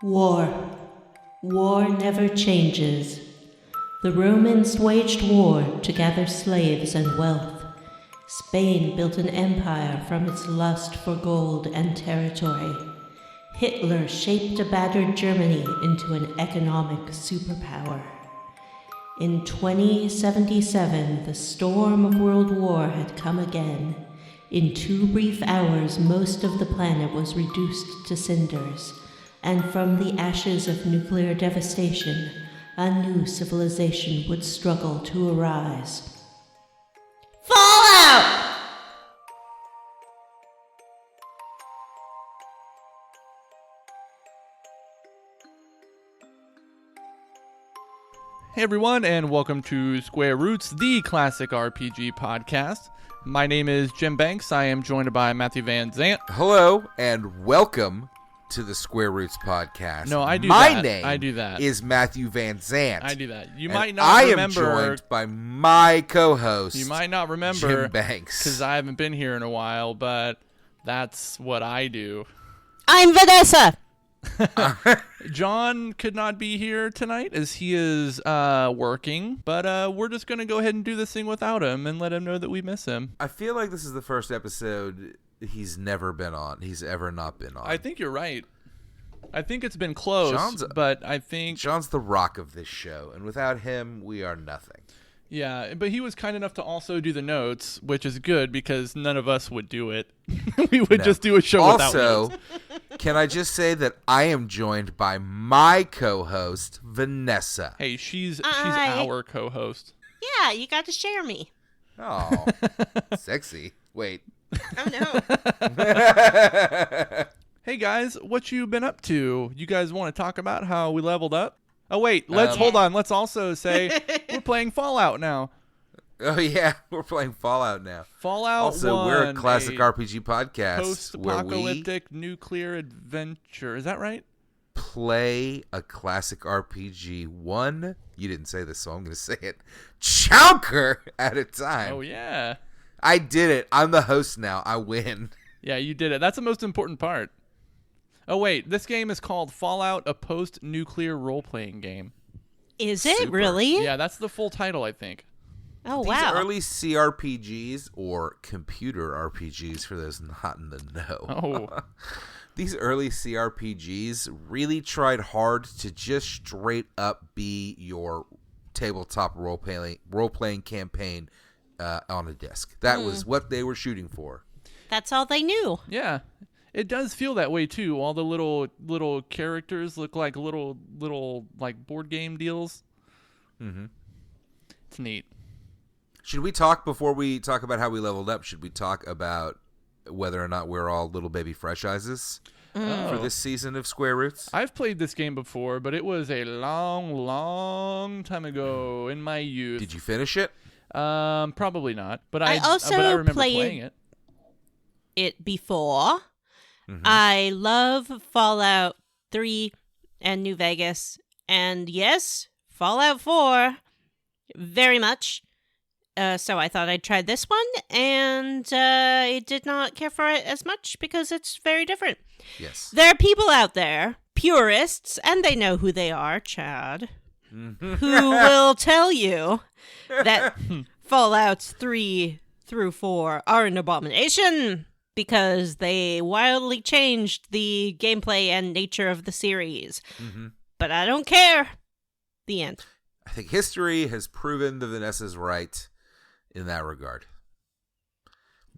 War. War never changes. The Romans waged war to gather slaves and wealth. Spain built an empire from its lust for gold and territory. Hitler shaped a battered Germany into an economic superpower. In 2077, the storm of world war had come again. In 2 brief hours, most of the planet was reduced to cinders, and from the ashes of nuclear devastation, a new civilization would struggle to arise. Fallout! Hey everyone, and welcome to Square Roots, the classic RPG podcast. My name is Jim Banks. I am joined by Matthew Van Zant. Hello, and welcome to the Square Roots podcast. No, I do My that. name I do that. is Matthew Van Zant. I do that. You and might not I remember. am joined by my co-host, You might not remember Jim Banks. because I haven't been here in a while, but that's what I do. I'm Vanessa! John could not be here tonight as he is working, but we're just going to go ahead and do this thing without him and let him know that we miss him. I feel like this is the first episode he's never been on. He's ever not been on. I think you're right. I think it's been close, but I think... John's the rock of this show, and without him, we are nothing. Yeah, but he was kind enough to also do the notes, which is good because none of us would do it. We would just do a show without notes. Also, can I just say that I am joined by my co-host, Vanessa. Hey, she's our co-host. Yeah, you got to share me. Oh, sexy. Wait. Oh, no. Hey, guys, what you been up to? You guys want to talk about how we leveled up? Oh, wait, hold on. Let's also say we're playing Fallout now. Oh, yeah, we're playing Fallout now. Fallout Also, 1, we're a classic RPG podcast post-apocalyptic nuclear adventure. Is that right? Play a classic RPG one, you didn't say this, so I'm going to say it, chunker at a time. Oh, yeah. I did it. I'm the host now. I win. Yeah, you did it. That's the most important part. Oh, wait. This game is called Fallout, a post-nuclear role-playing game. Is it really? Yeah, that's the full title, I think. Oh, These wow. early CRPGs, or computer RPGs for those not in the know. Oh. These early CRPGs really tried hard to just straight up be your tabletop role-playing campaign on a disc. That was what they were shooting for. That's all they knew. Yeah. It does feel that way too. All the little characters look like little like board game deals. Mm-hmm. It's neat. Should we talk before we talk about how we leveled up? Should we talk about whether or not we're all little baby fresh eyes for this season of Square Roots? I've played this game before, but it was a long time ago in my youth. Did you finish it? Probably not. But I remember playing it before. Mm-hmm. I love Fallout 3 and New Vegas. And yes, Fallout 4 very much. So I thought I'd try this one, and I did not care for it as much because it's very different. Yes. There are people out there, purists, and they know who they are, Chad, who will tell you that Fallouts 3 through 4 are an abomination because they wildly changed the gameplay and nature of the series. Mm-hmm. But I don't care. The end. I think history has proven that Vanessa's right in that regard.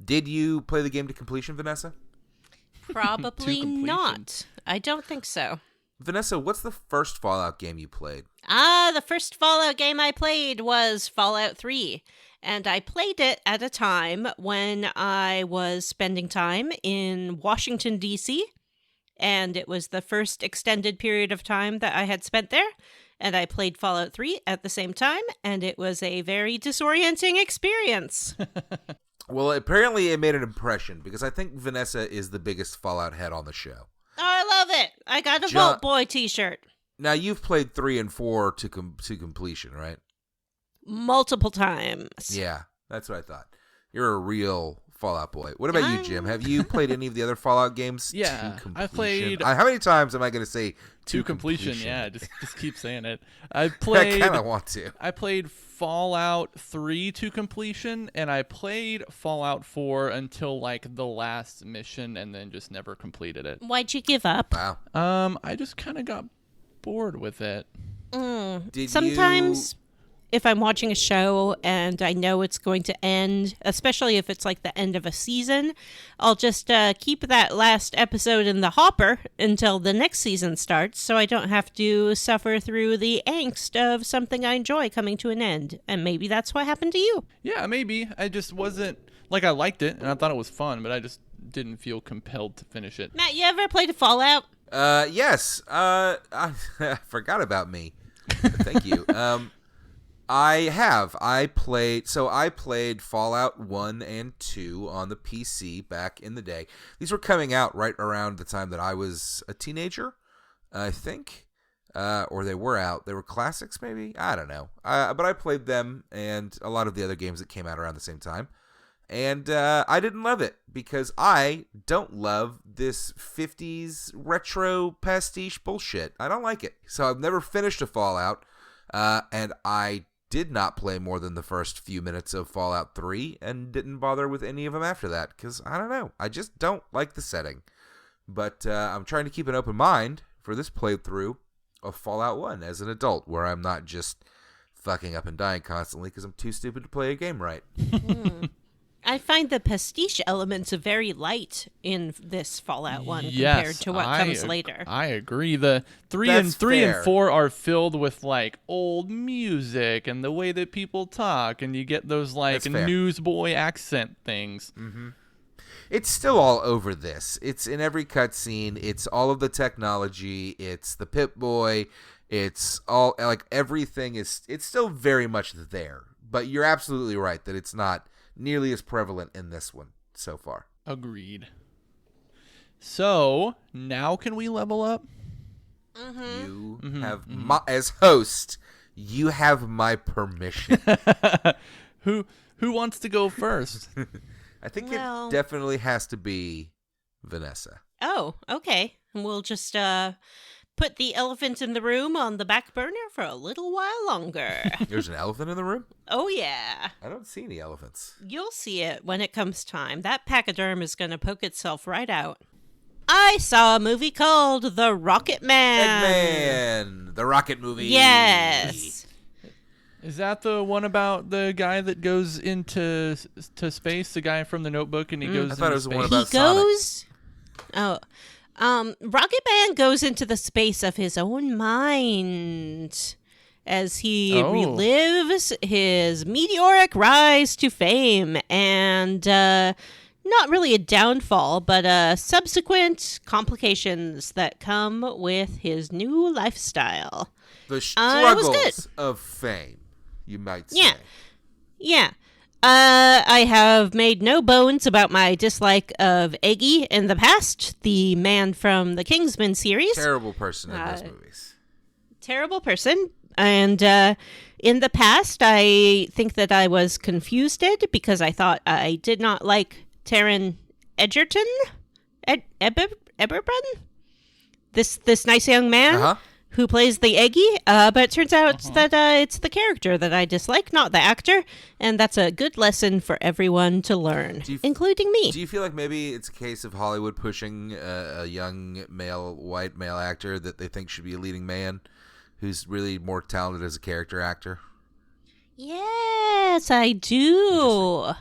Did you play the game to completion, Vanessa? Probably not. I don't think so. Vanessa, what's the first Fallout game you played? The first Fallout game I played was Fallout 3. And I played it at a time when I was spending time in Washington, D.C. And it was the first extended period of time that I had spent there. And I played Fallout 3 at the same time. And it was a very disorienting experience. Well, apparently it made an impression because I think Vanessa is the biggest Fallout head on the show. Oh, I love it. I got a Vault Boy t-shirt. Now, you've played 3 and 4 to completion, right? Multiple times. Yeah, that's what I thought. You're a real Fallout Boy. What about you, Jim? Have you played any of the other Fallout games? Yeah, to I played. How many times am I going to say to completion? Yeah, just keep saying it. I I played. kind of want to. I played Fallout 3 to completion, and I played Fallout 4 until like the last mission, and then just never completed it. Why'd you give up? Wow. I just kind of got bored with it. Sometimes if I'm watching a show and I know it's going to end, especially if it's like the end of a season, I'll just keep that last episode in the hopper until the next season starts, so I don't have to suffer through the angst of something I enjoy coming to an end. And maybe that's what happened to you. Yeah, maybe. I just wasn't, like, I liked it, and I thought it was fun, but I just didn't feel compelled to finish it. Matt, you ever played a Fallout? Yes. I forgot about me. Thank you. I have. I played Fallout 1 and 2 on the PC back in the day. These were coming out right around the time that I was a teenager, I think. Or they were out. They were classics, maybe? I don't know. But I played them and a lot of the other games that came out around the same time. And I didn't love it because I don't love this 50s retro pastiche bullshit. I don't like it. So I've never finished a Fallout, and I did not play more than the first few minutes of Fallout 3 and didn't bother with any of them after that because, I don't know, I just don't like the setting. But I'm trying to keep an open mind for this playthrough of Fallout 1 as an adult where I'm not just fucking up and dying constantly because I'm too stupid to play a game right. I find the pastiche elements very light in this Fallout 1 compared to what comes later. I agree. The three and 4 are filled with like old music and the way that people talk, and you get those like newsboy accent things. Mm-hmm. It's still all over this. It's in every cutscene. It's all of the technology. It's the Pip-Boy. It's all like everything is. It's still very much there. But you're absolutely right that it's not nearly as prevalent in this one so far. Agreed. So, now can we level up? You have as host, you have my permission. Who wants to go first? I think it definitely has to be Vanessa. Oh, okay. We'll just put the elephant in the room on the back burner for a little while longer. There's an elephant in the room? Oh, yeah. I don't see any elephants. You'll see it when it comes time. That pachyderm is going to poke itself right out. I saw a movie called The Rocket Man. Eggman! The Rocket movie. Yes. Is that the one about the guy that goes into space? The guy from The Notebook, and he goes. I thought it was the one about Sonic. Rocket Man goes into the space of his own mind as he relives his meteoric rise to fame and not really a downfall, but subsequent complications that come with his new lifestyle. The struggles of fame, you might say. Yeah. I have made no bones about my dislike of Eggy in the past, the man from the Kingsman series. Terrible person in those movies. Terrible person. And in the past, I think that I was confused because I thought I did not like Taron Egerton? Eberbrun? This nice young man who plays the Eggy, but it turns out that it's the character that I dislike, not the actor, and that's a good lesson for everyone to learn, including me. Do you feel like maybe it's a case of Hollywood pushing a young white male actor that they think should be a leading man who's really more talented as a character actor? Yes, I do.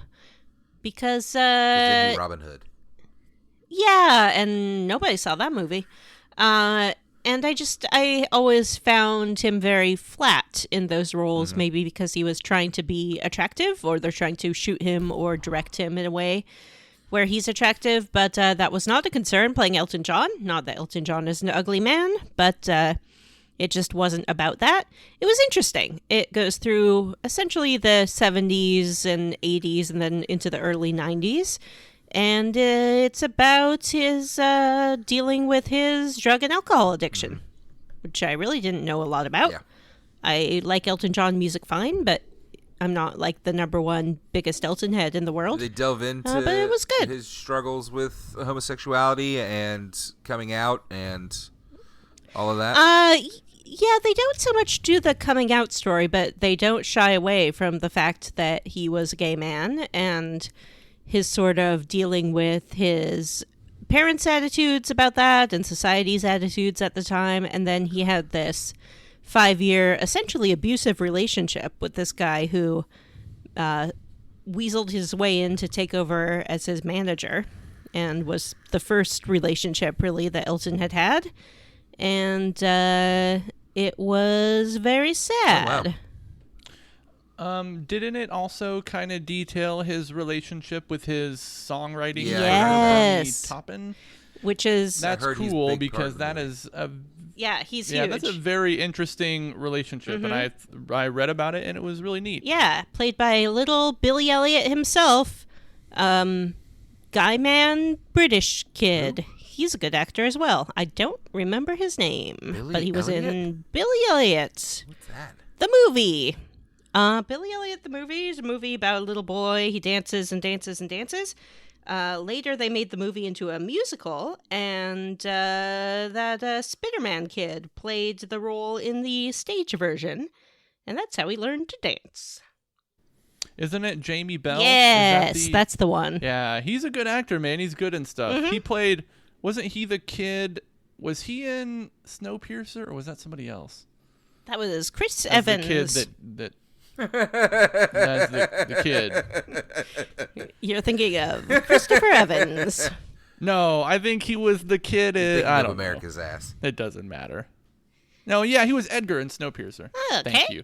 Because Robin Hood. Yeah, and nobody saw that movie. And I always found him very flat in those roles, maybe because he was trying to be attractive, or they're trying to shoot him or direct him in a way where he's attractive. But that was not a concern playing Elton John. Not that Elton John is an ugly man, but it just wasn't about that. It was interesting. It goes through essentially the 70s and 80s and then into the early 90s. And it's about his dealing with his drug and alcohol addiction, which I really didn't know a lot about. Yeah. I like Elton John music fine, but I'm not like the number one biggest Elton head in the world. Did they delve into but it was good. His struggles with homosexuality and coming out and all of that? Yeah, they don't so much do the coming out story, but they don't shy away from the fact that he was a gay man and his sort of dealing with his parents' attitudes about that and society's attitudes at the time. And then he had this 5-year, essentially abusive relationship with this guy who weaseled his way in to take over as his manager, and was the first relationship really that Elton had. And it was very sad. Oh, wow. Didn't it also kind of detail his relationship with his songwriting? Yes. Toppin? Which is... That's cool because that is a... Yeah, he's huge. Yeah, that's a very interesting relationship, and I read about it, and it was really neat. Yeah, played by little Billy Elliot himself, guy man British kid. He's a good actor as well. I don't remember his name, but he was in Billy Elliot. What's that? The movie. Billy Elliot, the movie, is a movie about a little boy. He dances and dances and dances. Later, they made the movie into a musical, and that Spiderman kid played the role in the stage version, and that's how he learned to dance. Isn't it Jamie Bell? Yes, that's the one. Yeah, he's a good actor, man. He's good and stuff. He played... Wasn't he the kid... Was he in Snowpiercer, or was that somebody else? That was Chris Evans. The kid that's the kid. You're thinking of Christopher Evans. No, I think he was the kid. I don't America's know. ass. It doesn't matter. No, yeah, he was Edgar in Snowpiercer. Okay. Thank you.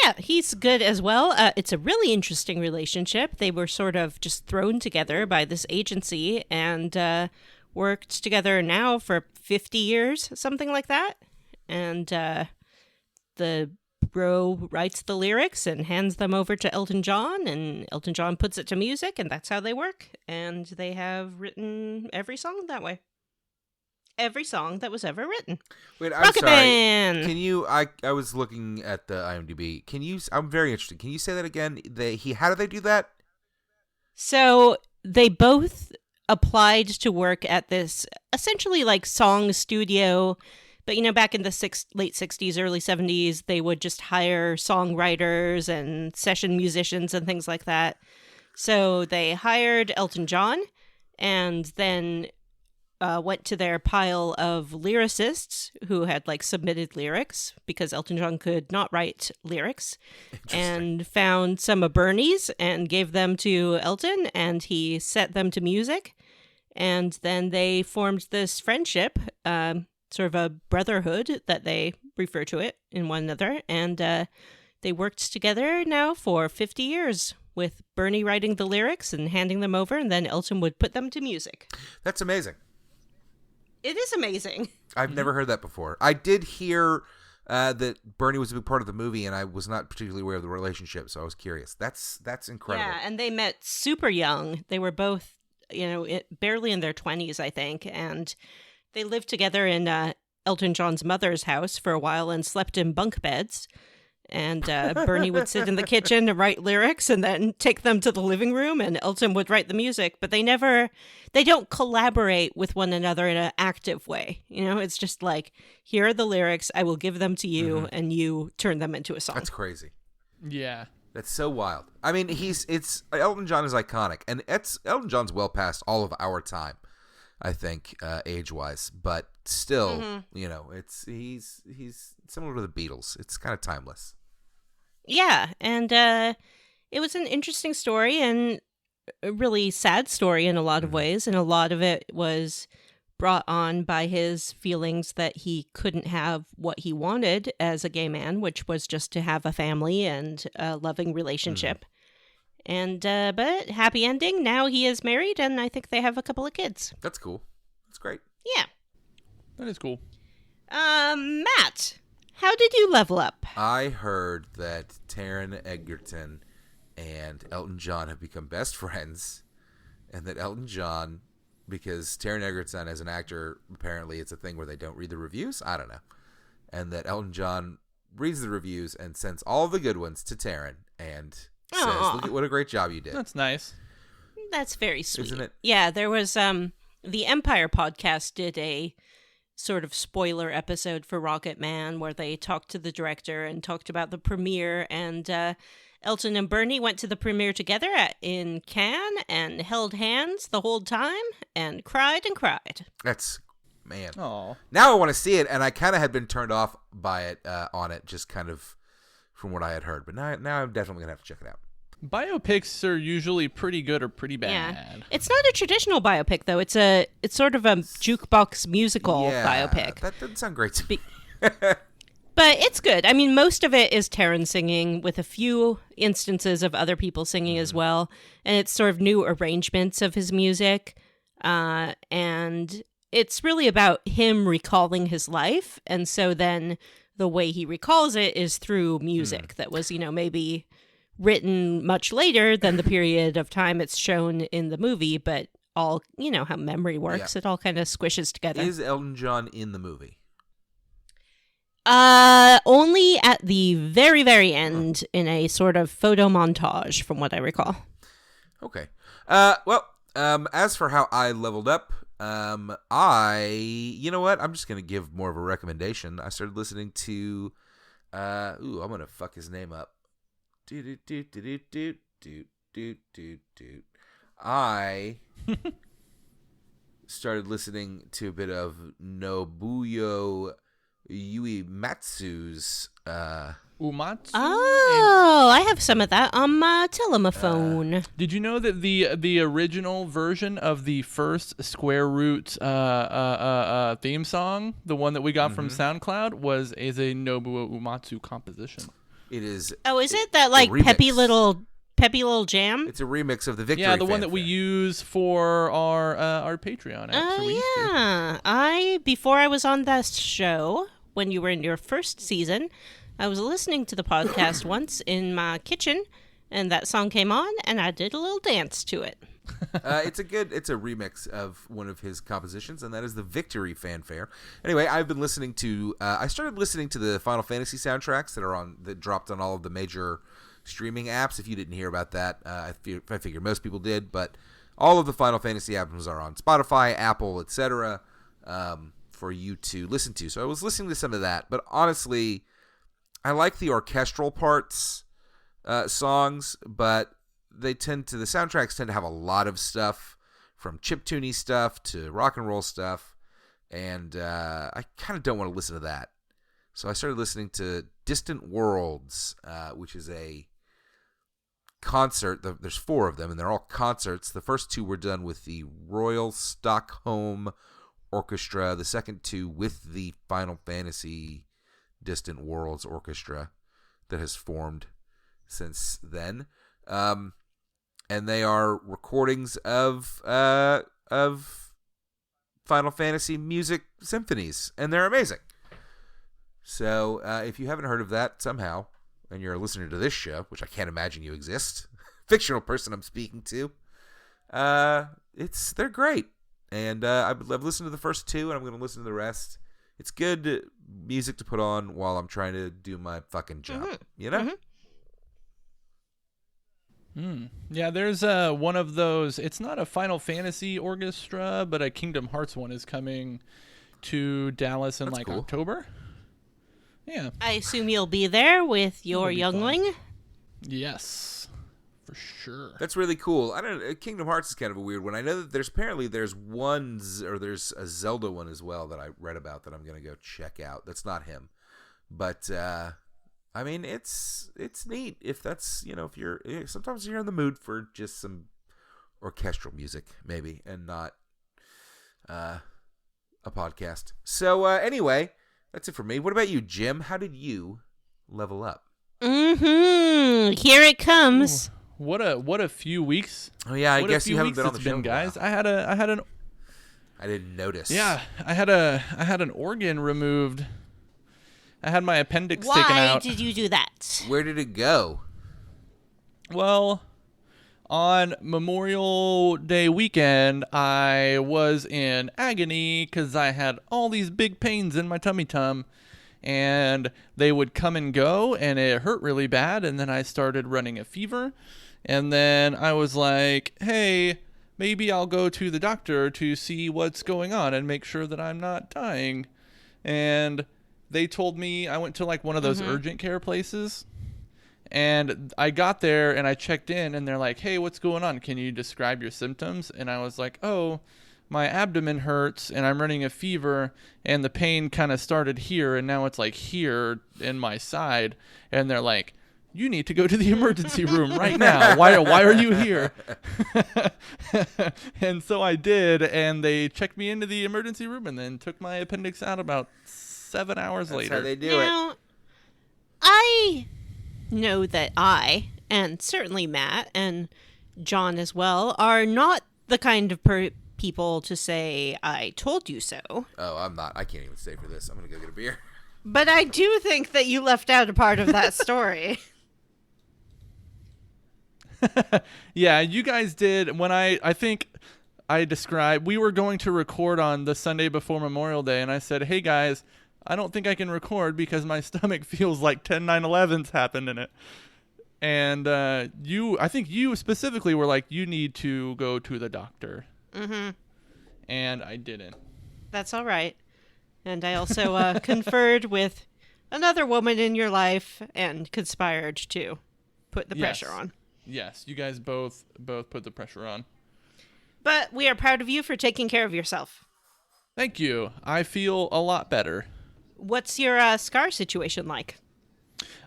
Yeah, he's good as well. It's a really interesting relationship. They were sort of just thrown together by this agency and worked together now for 50 years, something like that. And the bro writes the lyrics and hands them over to Elton John, and Elton John puts it to music, and that's how they work. And they have written every song that way. Every song that was ever written. Wait, I'm Rocket sorry. Band! Can you? I was looking at the IMDb. Can you? I'm very interested. Can you say that again? How do they do that? So they both applied to work at this essentially like song studio. But, you know, back in the late 60s, early 70s, they would just hire songwriters and session musicians and things like that. So they hired Elton John and then went to their pile of lyricists who had, like, submitted lyrics because Elton John could not write lyrics, and found some of Bernie's and gave them to Elton, and he set them to music. And then they formed this friendship, sort of a brotherhood that they refer to it in one another. And they worked together now for 50 years with Bernie writing the lyrics and handing them over, and then Elton would put them to music. That's amazing. It is amazing. I've never heard that before. I did hear that Bernie was a big part of the movie, and I was not particularly aware of the relationship, so I was curious. That's incredible. Yeah, and they met super young. They were both, barely in their 20s, I think, and they lived together in Elton John's mother's house for a while and slept in bunk beds. And Bernie would sit in the kitchen and write lyrics and then take them to the living room, and Elton would write the music. But they don't collaborate with one another in an active way. It's just like, here are the lyrics, I will give them to you, and you turn them into a song. That's crazy. Yeah. That's so wild. I mean, Elton John is iconic, and Elton John's well past all of our time, I think, age-wise, but still, he's similar to the Beatles. It's kind of timeless. Yeah, and it was an interesting story and a really sad story in a lot of ways, and a lot of it was brought on by his feelings that he couldn't have what he wanted as a gay man, which was just to have a family and a loving relationship. And but happy ending. Now he is married, and I think they have a couple of kids. That's cool. That's great. Yeah. That is cool. Matt, how did you level up? I heard that Taron Egerton and Elton John have become best friends, and that Elton John, because Taron Egerton as an actor, apparently it's a thing where they don't read the reviews. I don't know. And that Elton John reads the reviews and sends all the good ones to Taryn and says, "Look at what a great job you did." That's nice. That's very sweet. Isn't it? Yeah, there was the Empire podcast did a sort of spoiler episode for Rocket Man where they talked to the director and talked about the premiere, and Elton and Bernie went to the premiere together in Cannes and held hands the whole time and cried and cried. That's, man. Oh. Now I want to see it, and I kind of had been turned off by it on it, just kind of from what I had heard. But now I'm definitely going to have to check it out. Biopics are usually pretty good or pretty bad. Yeah. It's not a traditional biopic, though. It's sort of a jukebox musical biopic. That doesn't sound great to me. But it's good. I mean, most of it is Taron singing with a few instances of other people singing as well. And it's sort of new arrangements of his music. And it's really about him recalling his life. And so then the way he recalls it is through music that was, maybe written much later than the period of time it's shown in the movie. But all, how memory works. Yeah. It all kind of squishes together. Is Elton John in the movie? Only at the very, very end in a sort of photo montage, from what I recall. Okay. As for how I leveled up, you know what? I'm just going to give more of a recommendation. I started listening to, I'm going to fuck his name up. I started listening to a bit of Nobuyo Uematsu's Umatsu? Oh, I have some of that on my telephone. Did you know that the original version of the first Square Root theme song, the one that we got from SoundCloud, is a Nobuo Uematsu composition? It is. Oh, is it that like peppy little jam? It's a remix of the Victory. Yeah, the one that we use for our Patreon. Before I was on that show, when you were in your first season, I was listening to the podcast once in my kitchen, and that song came on, and I did a little dance to it. It's a remix of one of his compositions, and that is the Victory Fanfare. Anyway, I've been listening to. I started listening to the Final Fantasy soundtracks that dropped on all of the major streaming apps. If you didn't hear about that, I figure most people did, but all of the Final Fantasy albums are on Spotify, Apple, etc. For you to listen to. So I was listening to some of that, but honestly, I like the orchestral parts songs, but the soundtracks tend to have a lot of stuff, from chiptune stuff to rock and roll stuff, and I kind of don't want to listen to that. So I started listening to Distant Worlds, which is a concert. There's 4 of them, and they're all concerts. The first 2 were done with the Royal Stockholm Orchestra. The second 2 with the Final Fantasy Distant Worlds Orchestra that has formed since then. And they are recordings of Final Fantasy music symphonies, and they're amazing. So if you haven't heard of that somehow, and you're a listener to this show, which I can't imagine you exist, fictional person I'm speaking to, they're great. And I've listened to the first 2, and I'm going to listen to the rest. It's good music to put on while I'm trying to do my fucking job, you know? Yeah, there's one of those. It's not a Final Fantasy orchestra, but a Kingdom Hearts one is coming to Dallas in cool. October. Yeah. I assume you'll be there with your youngling? Fun. Yes, for sure. That's really cool. I don't know, Kingdom Hearts is kind of a weird one. I know that there's a Zelda one as well that I read about that I'm going to go check out. That's not him. But I mean, it's neat if that's, if sometimes you're in the mood for just some orchestral music maybe, and not a podcast. So anyway, that's it for me. What about you, Jim? How did you level up? Here it comes. Ooh, what a few weeks. Oh yeah, I guess you haven't been on the show, guys. I had an. I didn't notice. Yeah, I had an organ removed. I had my appendix taken out. Why did you do that? Where did it go? Well, on Memorial Day weekend, I was in agony because I had all these big pains in my tummy, and they would come and go, and it hurt really bad, and then I started running a fever, and then I was like, hey, maybe I'll go to the doctor to see what's going on and make sure that I'm not dying. And they told me, I went to like one of those urgent care places, and I got there and I checked in, and they're like, hey, what's going on? Can you describe your symptoms? And I was like, oh, my abdomen hurts and I'm running a fever, and the pain kind of started here and now it's like here in my side. And they're like, you need to go to the emergency room right now. Why are you here? And so I did, and they checked me into the emergency room and then took my appendix out about 7 hours later. That's how they do it. I know that I, and certainly Matt and John as well, are not the kind of people to say, I told you so. Oh, I'm not. I can't even stay for this. I'm going to go get a beer. But I do think that you left out a part of that story. Yeah, you guys did. When I think I described, we were going to record on the Sunday before Memorial Day, and I said, hey guys, I don't think I can record because my stomach feels like 10 9/11s happened in it. And I think you specifically were like, you need to go to the doctor. Mm-hmm. And I didn't. That's all right. And I also conferred with another woman in your life and conspired to put the pressure on. Yes, you guys both put the pressure on. But we are proud of you for taking care of yourself. Thank you. I feel a lot better. What's your scar situation like?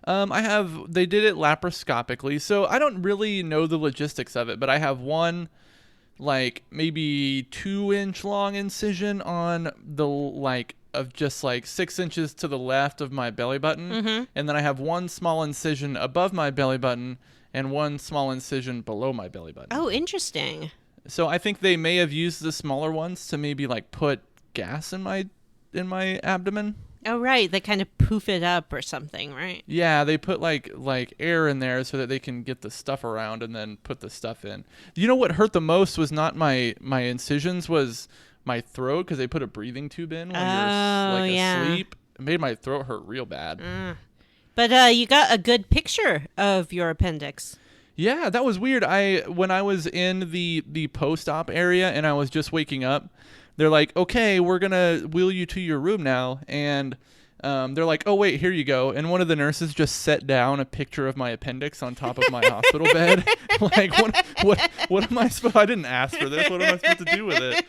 They did it laparoscopically, so I don't really know the logistics of it, but I have one, like, maybe 2-inch long incision on the, like, of just like 6 inches to the left of my belly button. And then I have one small incision above my belly button and one small incision below my belly button. Oh, interesting. So I think they may have used the smaller ones to maybe like put gas in my abdomen. Oh, right. They kind of poof it up or something, right? Yeah, they put like air in there so that they can get the stuff around and then put the stuff in. You know what hurt the most was not my incisions, was my throat, because they put a breathing tube in when you're asleep. It made my throat hurt real bad. But you got a good picture of your appendix. Yeah, that was weird. When I was in the post-op area and I was just waking up, they're like, okay, we're going to wheel you to your room now. And they're like, oh, wait, here you go. And one of the nurses just set down a picture of my appendix on top of my hospital bed. Like, what am I supposed? I didn't ask for this. What am I supposed to do with it?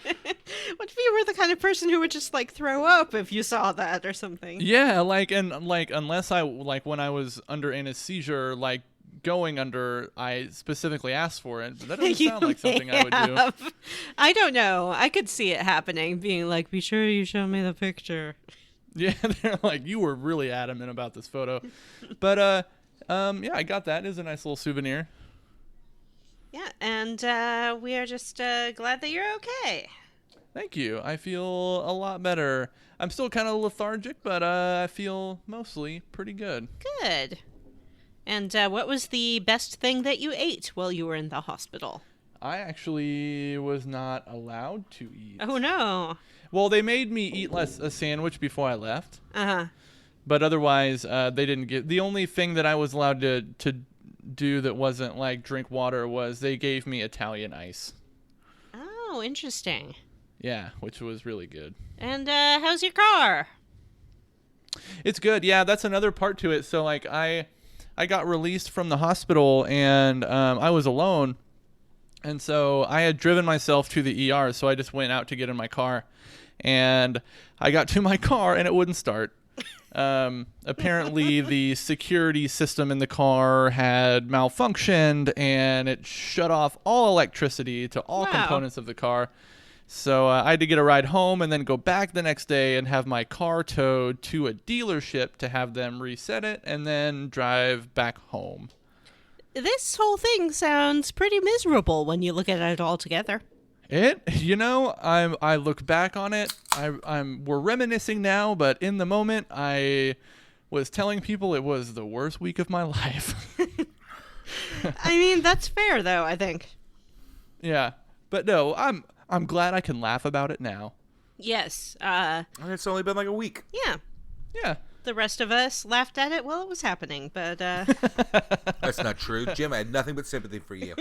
What if you were the kind of person who would just like throw up if you saw that or something? Yeah, unless I, like, when I was under anesthesia, like, going under, I specifically asked for it, but that doesn't sound like something I would do. I don't know. I could see it happening, being like, be sure you show me the picture. Yeah, they're like, you were really adamant about this photo. But yeah, I got that. It is a nice little souvenir. Yeah, and we are just glad that you're okay. Thank you. I feel a lot better. I'm still kind of lethargic, but I feel mostly pretty good. Good. And what was the best thing that you ate while you were in the hospital? I actually was not allowed to eat. Oh, no. Well, they made me eat a sandwich before I left. Uh-huh. But otherwise, they didn't give... The only thing that I was allowed to do that wasn't like drink water was they gave me Italian ice. Oh, interesting. Yeah, which was really good. And how's your car? It's good. Yeah, that's another part to it. So, like, I got released from the hospital, and I was alone. And so I had driven myself to the ER, so I just went out to get in my car. And I got to my car, and it wouldn't start. Apparently, the security system in the car had malfunctioned, and it shut off all electricity to all components of the car. So I had to get a ride home and then go back the next day and have my car towed to a dealership to have them reset it and then drive back home. This whole thing sounds pretty miserable when you look at it all together. I look back on it. We're reminiscing now, but in the moment, I was telling people it was the worst week of my life. I mean, that's fair, though, I think. Yeah, but no, I'm glad I can laugh about it now. Yes. It's only been like a week. Yeah. Yeah. The rest of us laughed at it while it was happening, but That's not true. Jim, I had nothing but sympathy for you.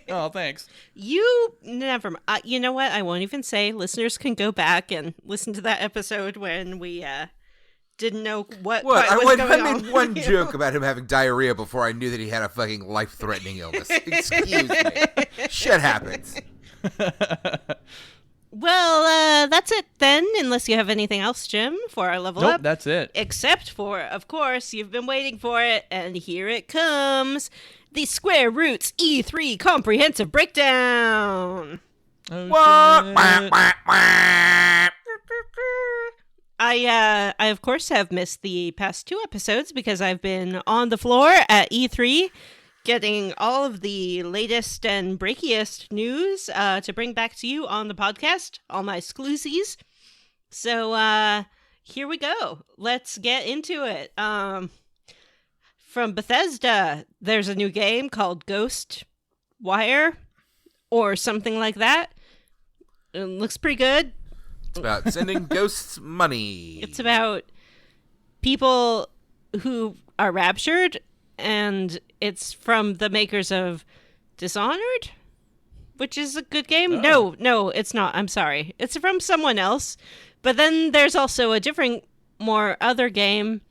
Oh, thanks. you never. You know what? I won't even say. Listeners can go back and listen to that episode when we didn't know what What? was going I on. made one joke about him having diarrhea before I knew that he had a fucking life-threatening illness. Excuse me. Shit happens. Well, that's it then, unless you have anything else, Jim, for our level Nope, up. that's it. Except for, of course, you've been waiting for it, and here it comes. The Square Roots E3 Comprehensive Breakdown. Oh, What? shit. Wah, wah, wah. I of course have missed the past 2 episodes because I've been on the floor at E3 getting all of the latest and breakiest news to bring back to you on the podcast, all my exclusives. So here we go. Let's get into it. From Bethesda, there's a new game called Ghost Wire or something like that. It looks pretty good. It's about sending ghosts money. It's about people who are raptured, and it's from the makers of Dishonored, which is a good game. Oh. No, it's not. I'm sorry. It's from someone else. But then there's also a different, more other game,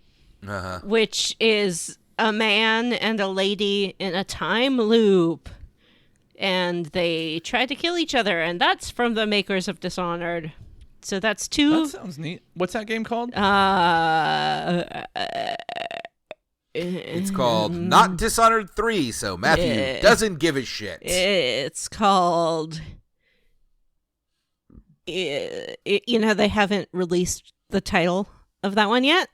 which is a man and a lady in a time loop. And they try to kill each other, and that's from the makers of Dishonored. So that's 2. That sounds neat. What's that game called? It's called Not Dishonored 3, so Matthew doesn't give a shit. It's called... they haven't released the title of that one yet.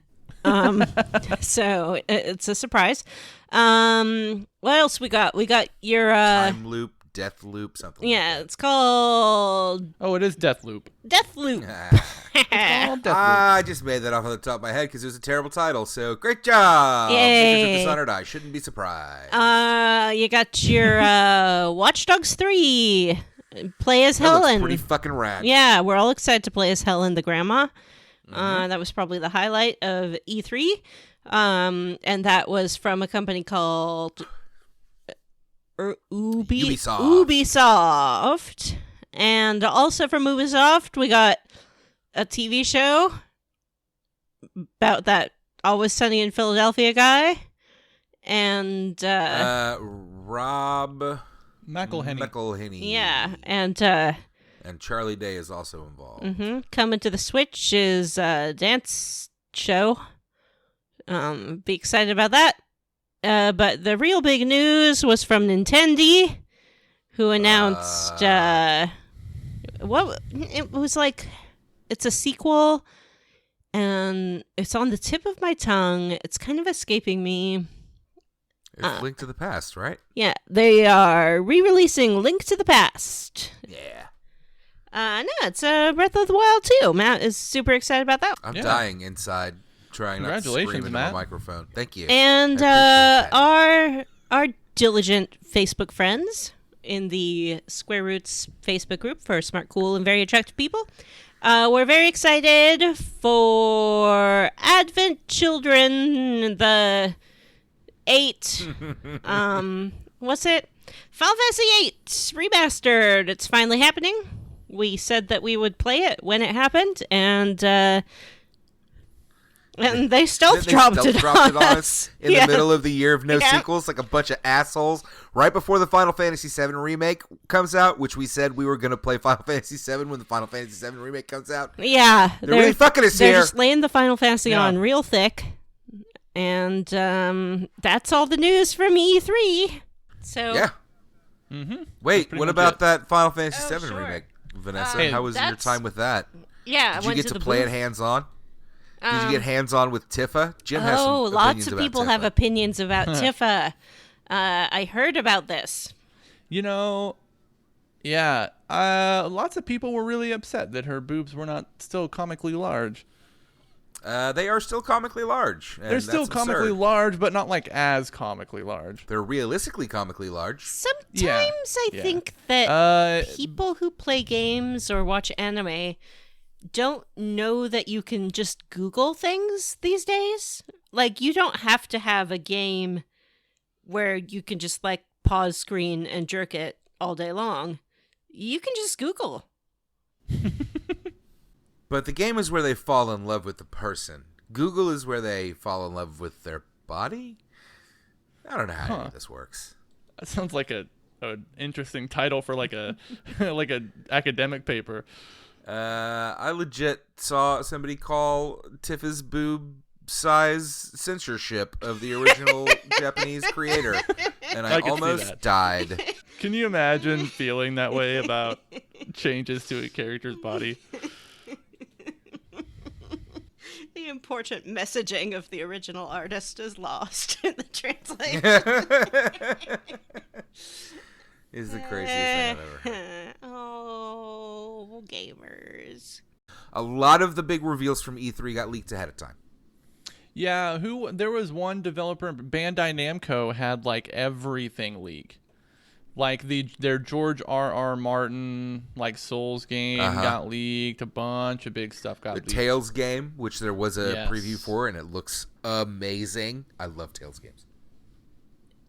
So it's a surprise. What else we got? We got your... Time loop, death loop, something yeah, like it's called Oh, it is Deathloop. Deathloop. that. Called Deathloop. I just made that off the top of my head because it was a terrible title, so great job! Yay. Makers of Dishonored, I shouldn't be surprised. You got your Watch Dogs 3. Play as that looks Helen. pretty fucking rad. Yeah, we're all excited to play as Helen the grandma. That was probably the highlight of E3. And that was from a company called Ubisoft. And also from Ubisoft, we got a TV show about that Always Sunny in Philadelphia guy. And Rob McElhenney. yeah, and Charlie Day is also involved. coming to the Switch is a dance show. Be excited about that. But the real big news was from Nintendo, who announced what it was like. It's a sequel, and it's on the tip of my tongue. It's kind of escaping me. It's Link to the Past, right? Yeah, they are re-releasing Link to the Past. Yeah. No, it's Breath of the Wild too. Matt is super excited about that. I'm Yeah. dying inside, trying not to Congratulations, scream into Matt. the microphone. Thank you. And I appreciate our diligent Facebook friends in the Square Roots Facebook group for smart, cool, and very attractive people. We're very excited for Advent Children, the 8. What's it? Final Fantasy 8 remastered. It's finally happening. We said that we would play it when it happened, and they stealth dropped it on us in the middle of the year of no Yeah. sequels, like a bunch of assholes, right before the Final Fantasy VII Remake comes out, which we said we were going to play Final Fantasy VII when the Final Fantasy VII Remake comes out. Yeah, They're really fucking us they're here. just laying the Final Fantasy Yeah. on real thick, and that's all the news from E3. So Yeah. Mm-hmm. Wait, pretty what much about it. that Final Fantasy Oh, VII sure. Remake, Vanessa? Hey, How was your that's- time with that? yeah, I Did you went get to to the play it booth. hands-on? Did you get hands-on with Tifa? Jim has some Oh, lots opinions of about people Tifa. have opinions about Tifa. I heard about this. You know, yeah, lots of people were really upset that her boobs were not still comically large. They are still comically large. And They're still that's comically absurd. large, but not like as comically large. They're realistically comically large. Sometimes Yeah, I yeah. think that Uh, people who play games or watch anime don't know that you can just Google things these days. Like, you don't have to have a game where you can just, like, pause screen and jerk it all day long. You can just Google. But the game is where they fall in love with the person. Google is where they fall in love with their body? I don't know how any of this works. That sounds like an interesting title for like a like a academic paper. I legit saw somebody call Tiff's boob size censorship of the original Japanese creator, and I could see almost that. died. Can you imagine feeling that way about changes to a character's body? The important messaging of the original artist is lost in the translation. Is the craziest thing I've ever heard. Oh, gamers. A lot of the big reveals from E3 got leaked ahead of time. Yeah, there was one developer, Bandai Namco, had like everything leak. Like their George R.R. Martin like Souls game got leaked. A bunch of big stuff got leaked. The Tales game, which there was a preview for, and it looks amazing. I love Tales games.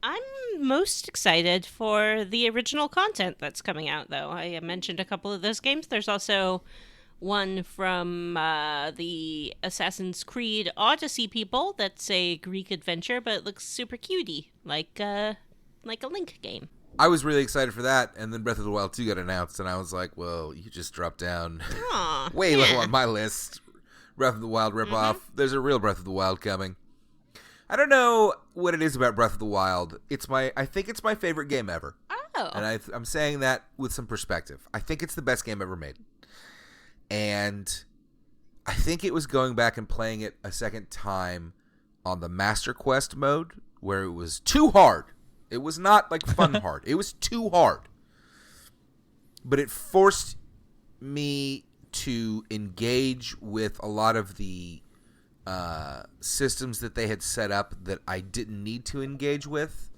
I'm most excited for the original content that's coming out, though. I mentioned a couple of those games. There's also one from the Assassin's Creed Odyssey people that's a Greek adventure, but it looks super cutie, like a Link game. I was really excited for that, and then Breath of the Wild 2 got announced, and I was like, well, you just dropped down way low on my list. Breath of the Wild ripoff. There's a real Breath of the Wild coming. I don't know what it is about Breath of the Wild. I think it's my favorite game ever. Oh. And I'm saying that with some perspective. I think it's the best game ever made. And I think it was going back and playing it a second time on the Master Quest mode, where it was too hard. It was not like fun hard. It was too hard. But it forced me to engage with a lot of the systems that they had set up that I didn't need to engage with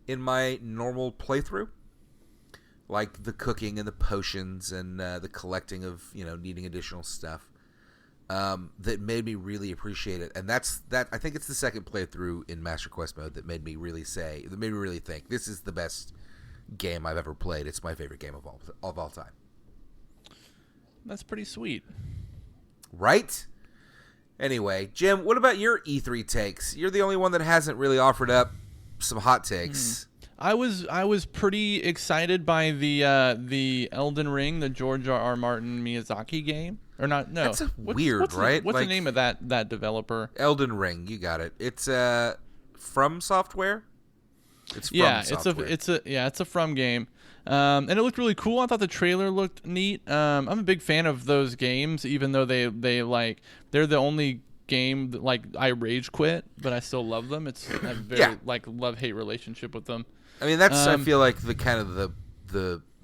in my normal playthrough. Like the cooking and the potions and the collecting of, needing additional stuff. That made me really appreciate it, and that. I think it's the second playthrough in Master Quest mode that made me really think this is the best game I've ever played. It's my favorite game of all time. That's pretty sweet, right? Anyway, Jim, what about your E3 takes? You're the only one that hasn't really offered up some hot takes. I was pretty excited by the Elden Ring, the George R.R. Martin Miyazaki game. Or not? No, that's weird, right? What's the name of that developer? Elden Ring. You got it. It's From Software. It's From Software. It's a From game, and it looked really cool. I thought the trailer looked neat. I'm a big fan of those games, even though they're the only game that I rage quit, but I still love them. It's a very love-hate relationship with them. I mean, that's I feel like the kind of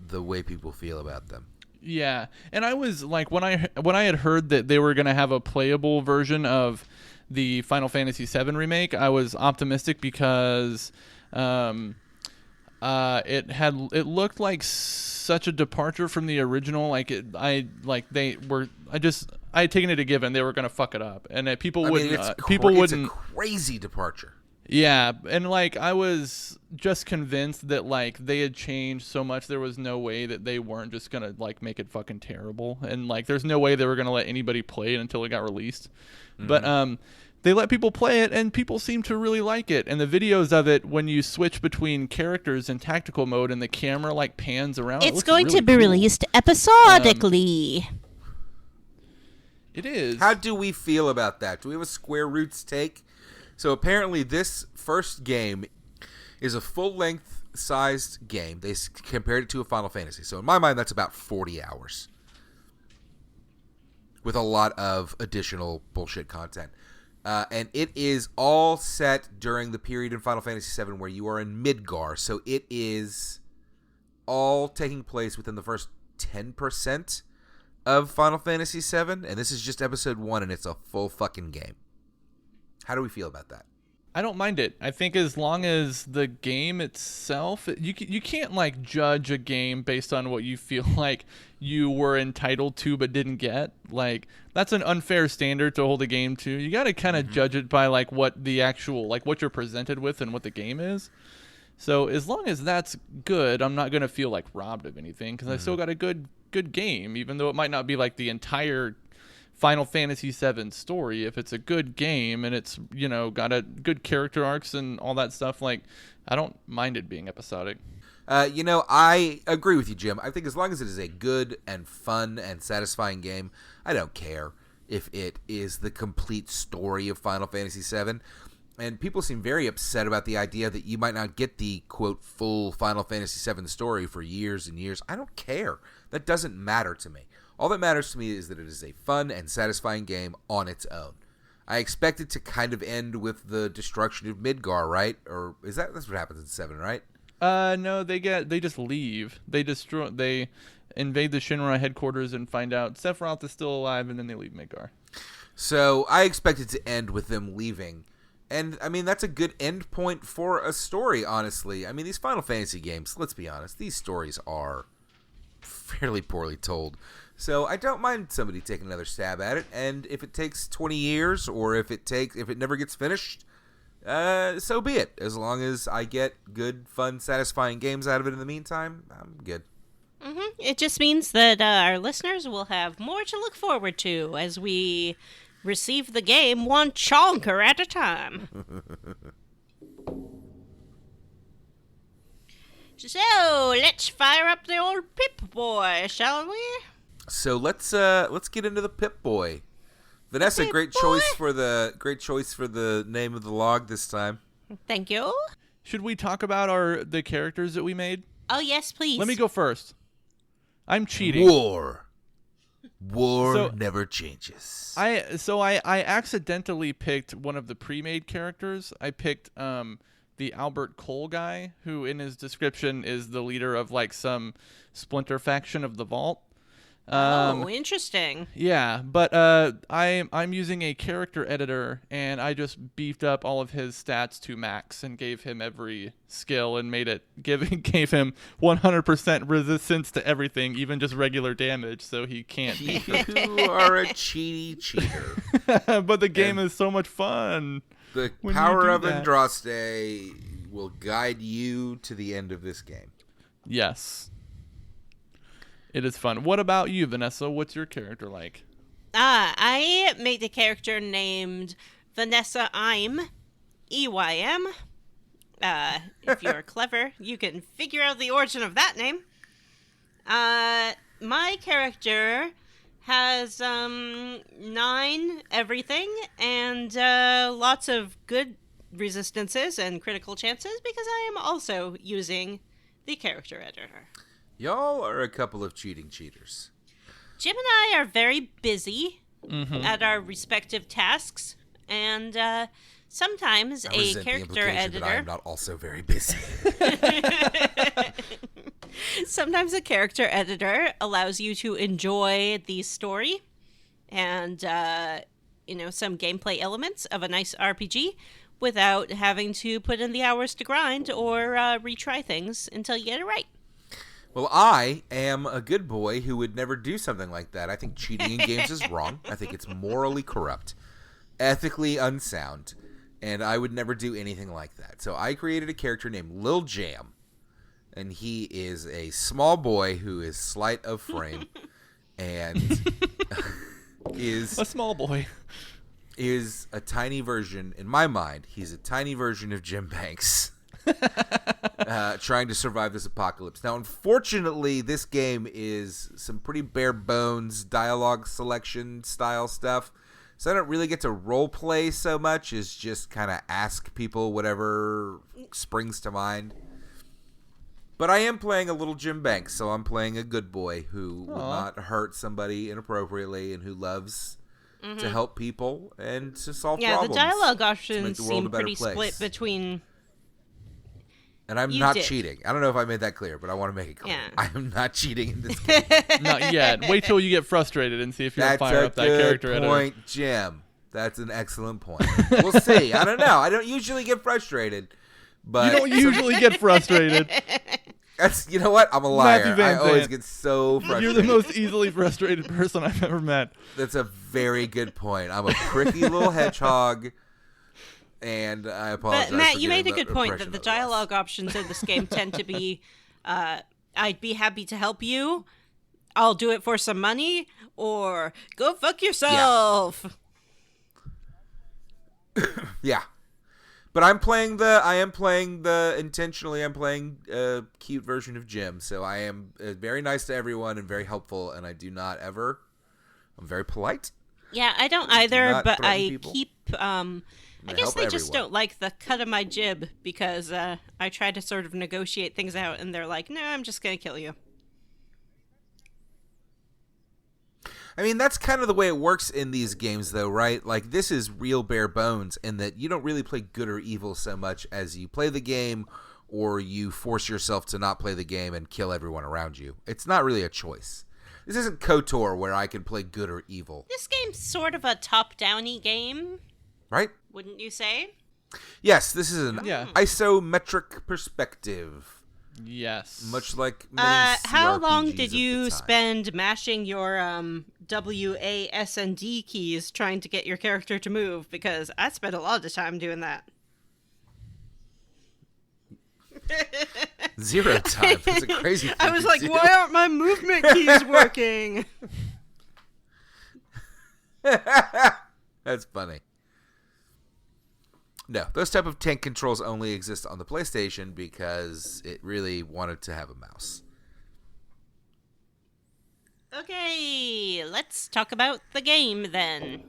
the way people feel about them. Yeah, and I was like, when I had heard that they were going to have a playable version of the Final Fantasy VII remake, I was optimistic because it looked like such a departure from the original. I had taken it a given they were going to fuck it up, and that people wouldn't. It's a crazy departure. Yeah, and I was just convinced that they had changed so much there was no way that they weren't just gonna make it fucking terrible, and there's no way they were gonna let anybody play it until it got released. But they let people play it, and people seem to really like it. And the videos of it, when you switch between characters in tactical mode and the camera pans around, it's going to be released episodically. It is. How do we feel about that? Do we have a Square Roots take? So apparently this first game is a full-length sized game. They compared it to a Final Fantasy. So in my mind, that's about 40 hours. With a lot of additional bullshit content. And it is all set during the period in Final Fantasy VII where you are in Midgar. So it is all taking place within the first 10% of Final Fantasy VII. And this is just episode 1, and it's a full fucking game. How do we feel about that? I don't mind it. I think as long as the game itself, you can't like judge a game based on what you feel like you were entitled to but didn't get. Like that's an unfair standard to hold a game to. You got to kind of judge it by like what the actual like what you're presented with and what the game is. So as long as that's good, I'm not going to feel like robbed of anything because I still got a good game, even though it might not be like the entire Final Fantasy VII story. If it's a good game and it's, got a good character arcs and all that stuff, like, I don't mind it being episodic. I agree with you, Jim. I think as long as it is a good and fun and satisfying game, I don't care if it is the complete story of Final Fantasy VII. And people seem very upset about the idea that you might not get the, quote, full Final Fantasy VII story for years and years. I don't care. That doesn't matter to me. All that matters to me is that it is a fun and satisfying game on its own. I expect it to kind of end with the destruction of Midgar, right? Or that's what happens in 7, right? No, they just leave. They invade the Shinra headquarters and find out Sephiroth is still alive, and then they leave Midgar. So I expect it to end with them leaving. And, I mean, that's a good end point for a story, honestly. I mean, these Final Fantasy games, let's be honest, these stories are fairly poorly told. So I don't mind somebody taking another stab at it, and if it takes 20 years or if it never gets finished, so be it. As long as I get good, fun, satisfying games out of it in the meantime, I'm good. It just means that our listeners will have more to look forward to as we receive the game one chonker at a time. So let's fire up the old Pip-Boy, shall we? So let's get into the Pip-Boy. Vanessa, great choice for the name of the log this time. Thank you. Should we talk about the characters that we made? Oh yes, please. Let me go first. I'm cheating. War never changes. I accidentally picked one of the pre-made characters. I picked the Albert Cole guy, who in his description is the leader of like some splinter faction of the Vault. Interesting. Yeah, but I'm using a character editor, and I just beefed up all of his stats to max and gave him every skill and gave him 100% resistance to everything, even just regular damage, so he can't. You are a cheater. But the game is so much fun. The power of Andraste will guide you to the end of this game. Yes. It is fun. What about you, Vanessa? What's your character like? I made a character named Vanessa Eym, E-Y-M. If you're clever, you can figure out the origin of that name. My character has 9 everything and lots of good resistances and critical chances because I am also using the character editor. Y'all are a couple of cheating cheaters. Jim and I are very busy at our respective tasks, and sometimes a character editor. That I am not also very busy. Sometimes a character editor allows you to enjoy the story and some gameplay elements of a nice RPG without having to put in the hours to grind or retry things until you get it right. Well, I am a good boy who would never do something like that. I think cheating in games is wrong. I think it's morally corrupt, ethically unsound, and I would never do anything like that. So I created a character named Lil Jam, and he is a small boy who is slight of frame and is a small boy. Is a tiny version, in my mind, he's a tiny version of Jim Banks. Trying to survive this apocalypse. Now, unfortunately, this game is some pretty bare bones dialogue selection style stuff, so I don't really get to role play so much as just kind of ask people whatever springs to mind. But I am playing a little Jim Banks, so I'm playing a good boy who will not hurt somebody inappropriately and who loves to help people and to solve problems. Yeah, the dialogue options seem pretty split between... And I'm not cheating. I don't know if I made that clear, but I want to make it clear. Yeah. I am not cheating in this game. Not yet. Wait till you get frustrated and see if you'll fire up that character editor. That's a good point, Jim. That's an excellent point. We'll see. I don't know. I don't usually get frustrated, but You don't usually get frustrated. that's, you know what? I'm a liar. Matthew Van I always Zandt. get so frustrated. You're the most easily frustrated person I've ever met. That's a very good point. I'm a pricky little hedgehog, and I apologize. But Matt, for you made a getting good point impression that the of us. dialogue options in this game tend to be, I'd be happy to help you, I'll do it for some money, or go fuck yourself. Yeah. But I'm playing intentionally, I'm playing a cute version of Jim. So I am very nice to everyone and very helpful, and I do not ever, I'm very polite. Yeah, I don't either, not but threaten I people. keep, I guess help they just everyone. don't like the cut of my jib because I try to sort of negotiate things out and they're like, no, I'm just going to kill you. I mean, that's kind of the way it works in these games, though, right? Like, this is real bare bones in that you don't really play good or evil so much as you play the game or you force yourself to not play the game and kill everyone around you. It's not really a choice. This isn't KOTOR where I can play good or evil, This game's sort of a top-downy game, right? wouldn't you say? Yes, this is an Yeah. isometric perspective, Yes. much like many How long CRPGs did of the you time. spend mashing your W, A, S, and D keys trying to get your character to move? Because I spent a lot of time doing that. 0 time. That's a crazy thing I was to like, do. why aren't my movement keys working? That's funny. No, those type of tank controls only exist on the PlayStation because it really wanted to have a mouse. Okay, let's talk about the game then.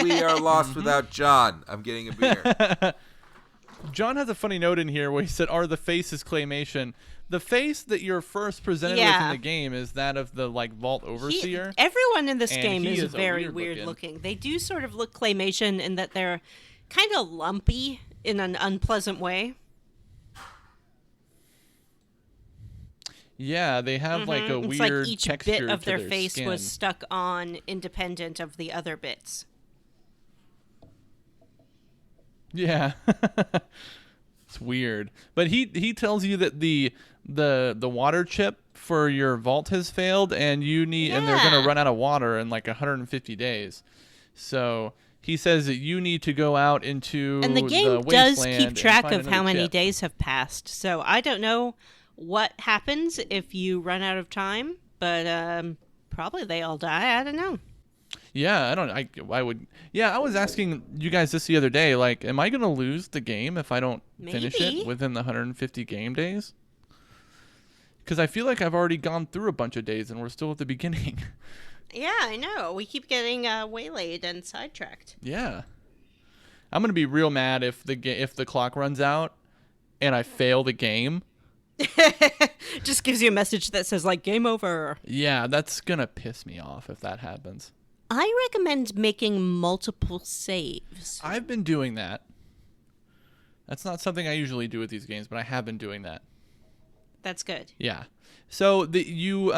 We are lost without John. I'm getting a beer. John has a funny note in here where he said, "Are the faces claymation?" The face that you're first presented with in Yeah. the game is that of the Vault Overseer. Everyone in this And game he is is a very weird weird looking. looking. They do sort of look claymation in that they're kind of lumpy in an unpleasant way. Yeah, they have like a It's weird like each texture bit of to their their face skin. was stuck on independent of the other bits. Yeah. It's weird. But he tells you that the water chip for your vault has failed and you need and they're going Yeah. to run out of water in like 150 days. So he says that you need to go out into And the game does wasteland keep and track find of how another many chip. days have passed. So I don't know what happens if you run out of time, but probably they all die. I don't know. Yeah, I would. Yeah, I was asking you guys this the other day. Like, am I gonna lose the game if I don't finish Maybe. it within the 150 game days? Because I feel like I've already gone through a bunch of days and we're still at the beginning. Yeah, I know. We keep getting waylaid and sidetracked. Yeah, I'm gonna be real mad if the clock runs out and I fail the game. Just gives you a message that says, like, game over. Yeah, that's gonna piss me off if that happens. I recommend making multiple saves. I've been doing that. That's not something I usually do with these games, but I have been doing that. That's good. Yeah. So you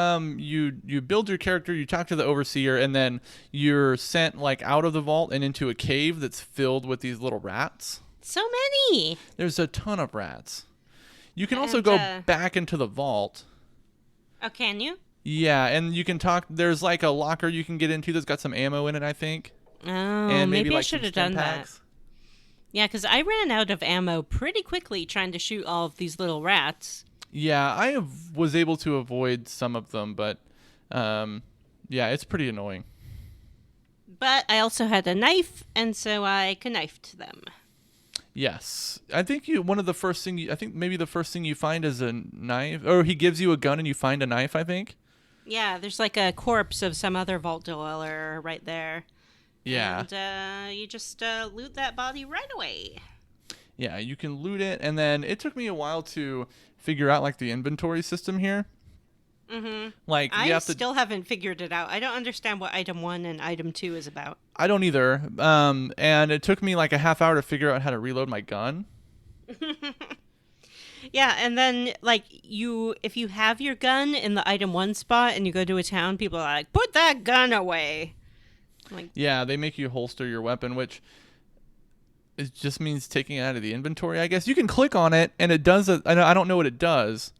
build your character, you talk to the overseer, and then you're sent like out of the vault and into a cave that's filled with these little rats. So many. There's a ton of rats. You can also And, go back into the vault. Oh, can you? Yeah, and you can talk. There's like a locker you can get into that's got some ammo in it, I think. Oh, And maybe I like should some have stim done that. packs. Yeah, because I ran out of ammo pretty quickly trying to shoot all of these little rats. Yeah, was able to avoid some of them, but yeah, it's pretty annoying. But I also had a knife, and so I knifed them. Yes, I think maybe the first thing you find is a knife, or he gives you a gun and you find a knife, I think. Yeah, there's like a corpse of some other vault dweller right there. Yeah. And you just loot that body right away. Yeah, you can loot it, and then it took me a while to figure out like the inventory system here. Mm-hmm. Like I you have to. still haven't figured it out. I don't understand what item 1 and item 2 is about. I don't either. And it took me like a half hour to figure out how to reload my gun. Yeah, and then like if you have your gun in the item 1 spot and you go to a town, people are like, "Put that gun away." Like, Yeah, they make you holster your weapon, which it just means taking it out of the inventory, I guess. You can click on it, and it does I don't know what it does.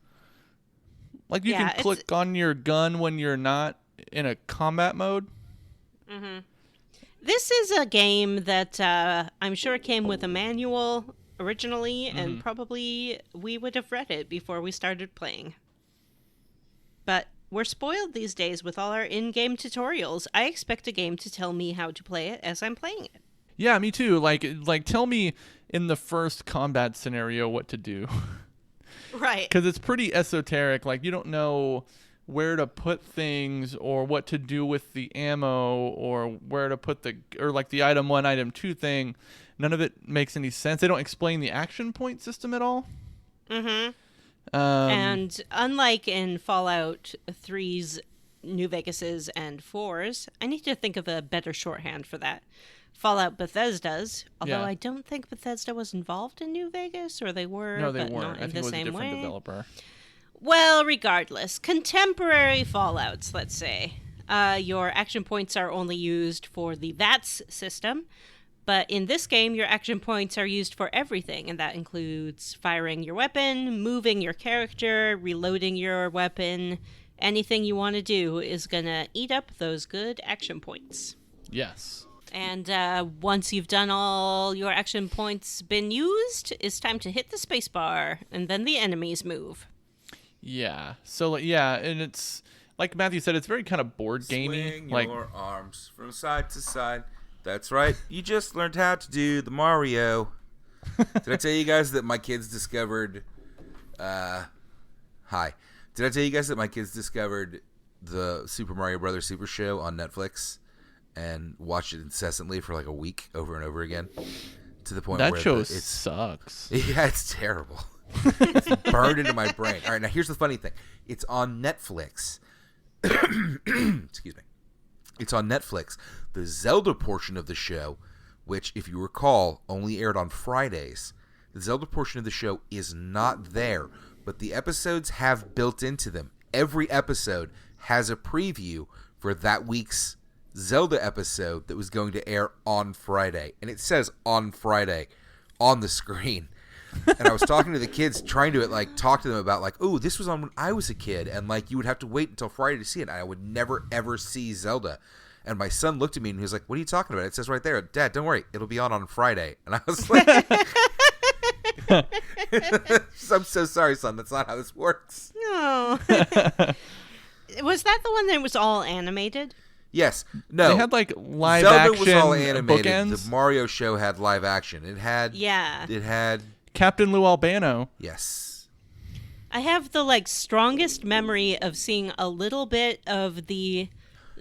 Like, you can click on your gun when you're not in a combat mode. Mm-hmm. This is a game that I'm sure came with a manual originally, and probably we would have read it before we started playing. But we're spoiled these days with all our in-game tutorials. I expect a game to tell me how to play it as I'm playing it. Yeah, me too. Like tell me in the first combat scenario what to do. Right. Because it's pretty esoteric. Like, you don't know where to put things or what to do with the ammo or where to put the item 1, item 2 thing. None of it makes any sense. They don't explain the action point system at all. Mm-hmm. And unlike in Fallout 3's New Vegas's and 4's, I need to think of a better shorthand for that. Fallout Bethesda's, although I don't think Bethesda was involved in New Vegas, or they were, no, they but weren't. not I in think the it was same a different way. developer. Well, regardless, contemporary Fallouts, let's say. Your action points are only used for the VATS system, but in this game, your action points are used for everything, and that includes firing your weapon, moving your character, reloading your weapon. Anything you want to do is going to eat up those good action points. Yes. And once you've done all your action points been used, it's time to hit the spacebar, and then the enemies move. Yeah. So, yeah, and it's, like Matthew said, it's very kind of board gamey. Swing Like, your arms from side to side. That's right. You just learned how to do the Mario. Did I tell you guys that my kids discovered... Hi. Did I tell you guys that my kids discovered the Super Mario Brothers Super Show on Netflix and watched it incessantly for like a week over and over again? To the point that where show it sucks. Yeah, it's terrible. It's burned into my brain. All right, now here's the funny thing. It's on Netflix. Excuse me. It's on Netflix. The Zelda portion of the show, which, if you recall, only aired on Fridays, the Zelda portion of the show is not there, but the episodes have built into them. Every episode has a preview for that week's Zelda episode that was going to air on Friday. And it says on Friday on the screen. And I was talking to the kids, trying to talk to them about oh, this was on when I was a kid, and you would have to wait until Friday to see it. And I would never ever see Zelda. And my son looked at me and he was like, "What are you talking about? It says right there, Dad, don't worry, it'll be on Friday." And I was like, "I'm so sorry, son. That's not how this works." No. Was that the one that was all animated? Yes. No. They had live Zelda action was all animated. bookends. The Mario show had live action. It had. Yeah. It had. Captain Lou Albano. Yes. I have the strongest memory of seeing a little bit of the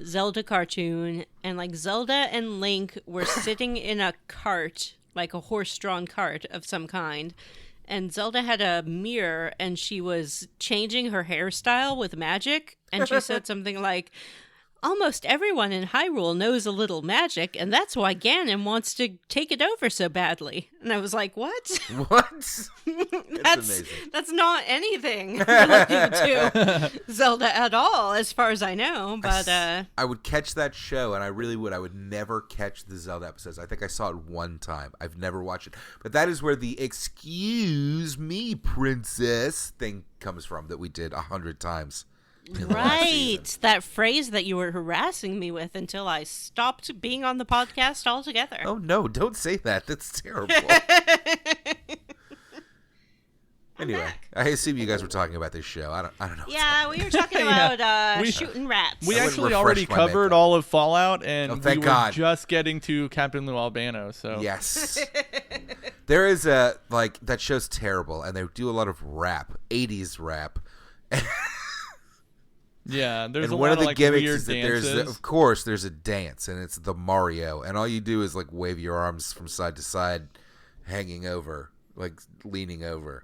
Zelda cartoon, and Zelda and Link were sitting in a cart, like a horse-drawn cart of some kind, and Zelda had a mirror and she was changing her hairstyle with magic, and she said something like, "Almost everyone in Hyrule knows a little magic, and that's why Ganon wants to take it over so badly." And I was like, "What? What? That's amazing. That's not anything related to Zelda at all, as far as I know." But I would catch that show, and I really would. I would never catch the Zelda episodes. I think I saw it one time. I've never watched it. But that is where the "excuse me, princess" thing comes from that we did 100 times. right, that phrase that you were harassing me with until I stopped being on the podcast altogether. Oh, no, don't say that. That's terrible. Anyway, I assume you guys were talking about this show. I don't know. Yeah, we were talking about shooting rats. We I wouldn't actually refresh already my covered makeup. all of Fallout, and we thank were God. just getting to Captain Lou Albano. So Yes. There is a, that show's terrible, and they do a lot of rap, 80s rap. yeah, there's And a one lot of the gimmicks weird is that dances. there's a dance, and it's the Mario, and all you do is wave your arms from side to side, hanging over, leaning over.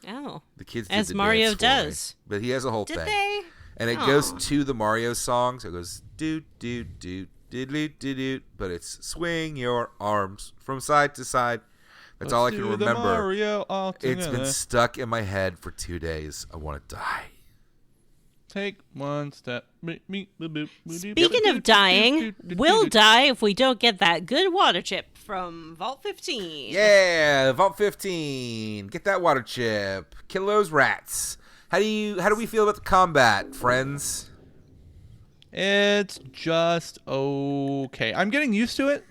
Oh, The kids did as the Mario dance for me. does. But he has a whole Did thing, they? and it goes to the Mario song. So it goes do do do do do do do, but it's swing your arms from side to side. That's all I can Let's do the remember. Mario all It's been together. stuck in my head for 2 days. I want to die. Take one step. Speaking of dying, we'll die if we don't get that good water chip from Vault 15. Yeah, Vault 15. Get that water chip. Kill those rats. How do we feel about the combat, friends? It's just okay. I'm getting used to it.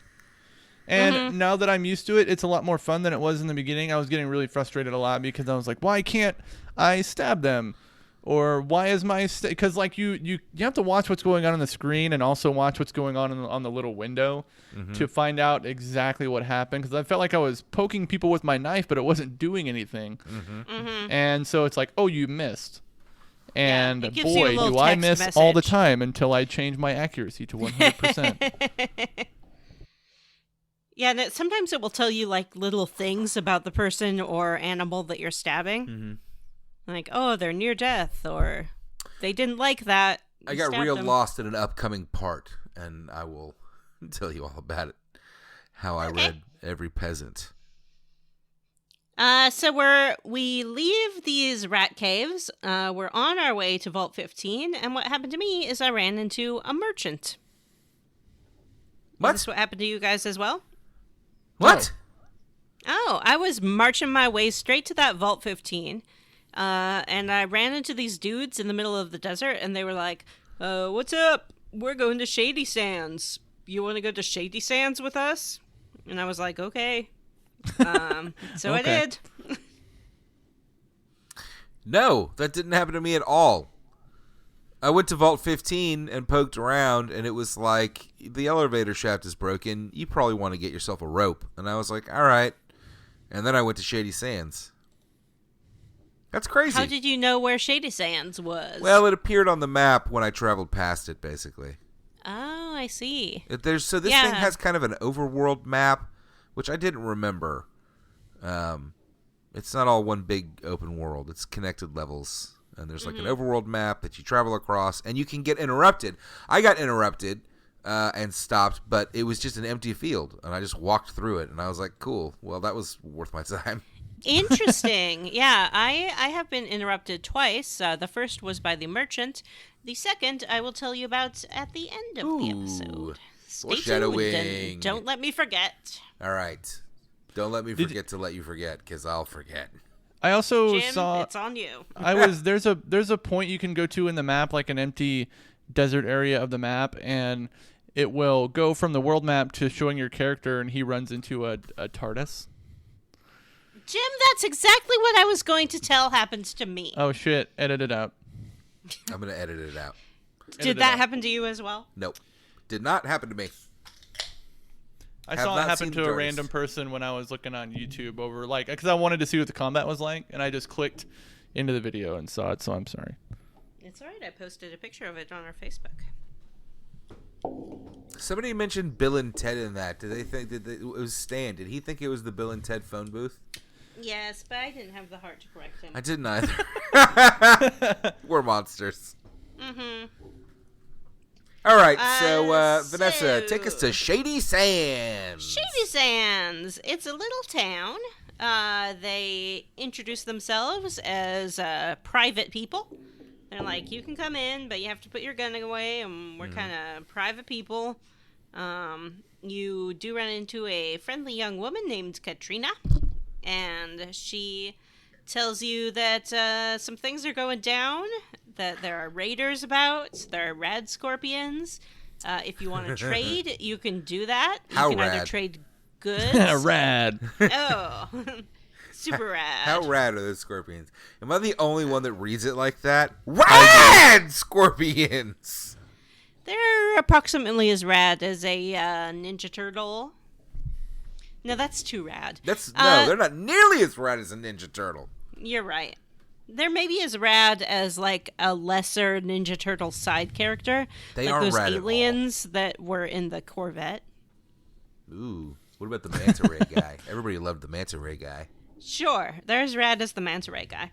And now that I'm used to it, it's a lot more fun than it was in the beginning. I was getting really frustrated a lot because I was like, why can't I stab them? Or why is my because like you have to watch what's going on the screen and also watch what's going on the little window to find out exactly what happened, because I felt like I was poking people with my knife but it wasn't doing anything. And so it's like, oh, you missed. And it gives you a boy, little do I text miss all the message. time until I change my accuracy to 100%. Yeah, and sometimes it will tell you like little things about the person or animal that you're stabbing. Like, oh, they're near death, or they didn't like that. I You got stabbed real them. lost in an upcoming part, and I will tell you all about it. How I read Every Peasant. So we leave these rat caves. We're on our way to Vault 15, and what happened to me is I ran into a merchant. What? Is this what happened to you guys as well? What? Oh, I was marching my way straight to that Vault 15, and I ran into these dudes in the middle of the desert, and they were like, what's up? We're going to Shady Sands. You want to go to Shady Sands with us? And I was like, okay. So I Okay. did. No, that didn't happen to me at all. I went to Vault 15 and poked around, and it was like, the elevator shaft is broken. You probably want to get yourself a rope. And I was like, all right. And then I went to Shady Sands. That's crazy. How did you know where Shady Sands was? Well, it appeared on the map when I traveled past it, basically. Oh, I see. This thing Yeah. has kind of an overworld map, which I didn't remember. It's not all one big open world. It's connected levels. And there's like an overworld map that you travel across, and you can get interrupted. I got interrupted and stopped, but it was just an empty field, and I just walked through it, and I was like, cool. Well, that was worth my time. Interesting. Yeah, I have been interrupted twice. The first was by the merchant. The second I will tell you about at the end of the episode. Stay tuned foreshadowing. and don't let me forget. All right. Don't let me forget to let you forget, because I'll forget. I also Jim, saw it's on you. there's a point you can go to in the map, like an empty desert area of the map, and it will go from the world map to showing your character, and he runs into a TARDIS. Jim, that's exactly what I was going to tell happened to me. Oh shit! Edit it out. I'm going to edit it out. Did that happen to you as well? Nope. Did not happen to me. I Have saw it not happen seen to the a TARDIS. random person when I was looking on YouTube over because I wanted to see what the combat was like, and I just clicked into the video and saw it. So I'm sorry. It's all right. I posted a picture of it on our Facebook. Somebody mentioned Bill and Ted in that. Did they think it was Stan? Did he think it was the Bill and Ted phone booth? Yes, but I didn't have the heart to correct him. I didn't either. We're monsters. Mm-hmm. All right, so Vanessa, so- take us to Shady Sands. Shady Sands. It's a little town. They introduce themselves as private people. They're like, you can come in, but you have to put your gun away, and we're kind of private people. You do run into a friendly young woman named Katrina, and she tells you that some things are going down, that there are raiders about, there are rad scorpions. If you want to trade, you can do that. You How can either rad? trade goods. Rad. Oh, super rad. How rad are those scorpions? Am I the only one that reads it like that? Rad scorpions! They're approximately as rad as a Ninja Turtle. No, that's too rad. They're not nearly as rad as a Ninja Turtle. You're right. They're maybe as rad as like a lesser Ninja Turtle side character. They like aren't those rad at all. aliens that were in the Corvette. Ooh, what about the Manta Ray guy? Everybody loved the Manta Ray guy. Sure, they're as rad as the Manta Ray guy.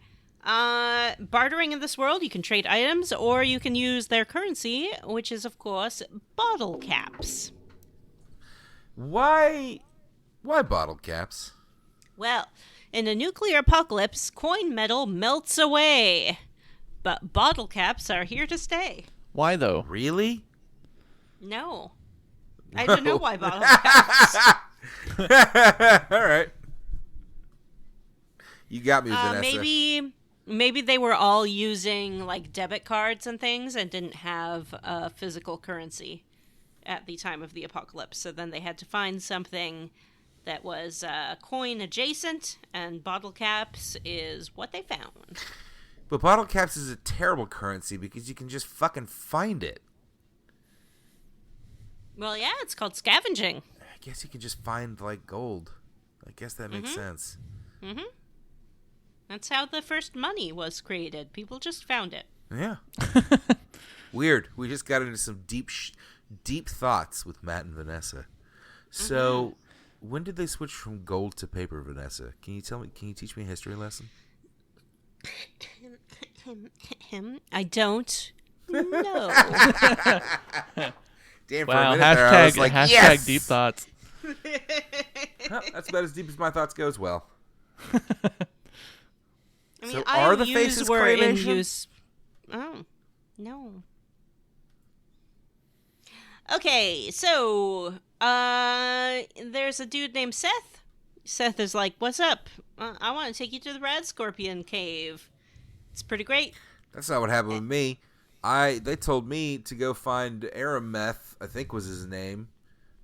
Bartering in this world, you can trade items or you can use their currency, which is, of course, bottle caps. Why bottle caps? Well, in a nuclear apocalypse, coin metal melts away. but bottle caps are here to stay. Why though? Really? No. I don't know why bottle caps. All right. You got me, Vanessa. Maybe they were all using like debit cards and things and didn't have physical currency at the time of the apocalypse. So then they had to find something that was coin adjacent, and bottle caps is what they found. But bottle caps is a terrible currency because you can just fucking find it. Well, yeah, it's called scavenging. I guess you can just find, like, gold. I guess that makes sense. Mm-hmm. That's how the first money was created. People just found it. Yeah. Weird. We just got into some deep thoughts with Matt and Vanessa. So, when did they switch from gold to paper, Vanessa? Can you teach me a history lesson? I don't know. Damn, Wow, for a minute there, I was like, hashtag yes! deep thoughts. Well, that's about as deep as my thoughts go as well. I mean, So are the faces were in claymation? use. Oh, no. Okay, so there's a dude named Seth. Seth is like, "What's up? I want to take you to the Rad Scorpion Cave. It's pretty great." That's not what happened with me. They told me to go find Arameth, I think was his name.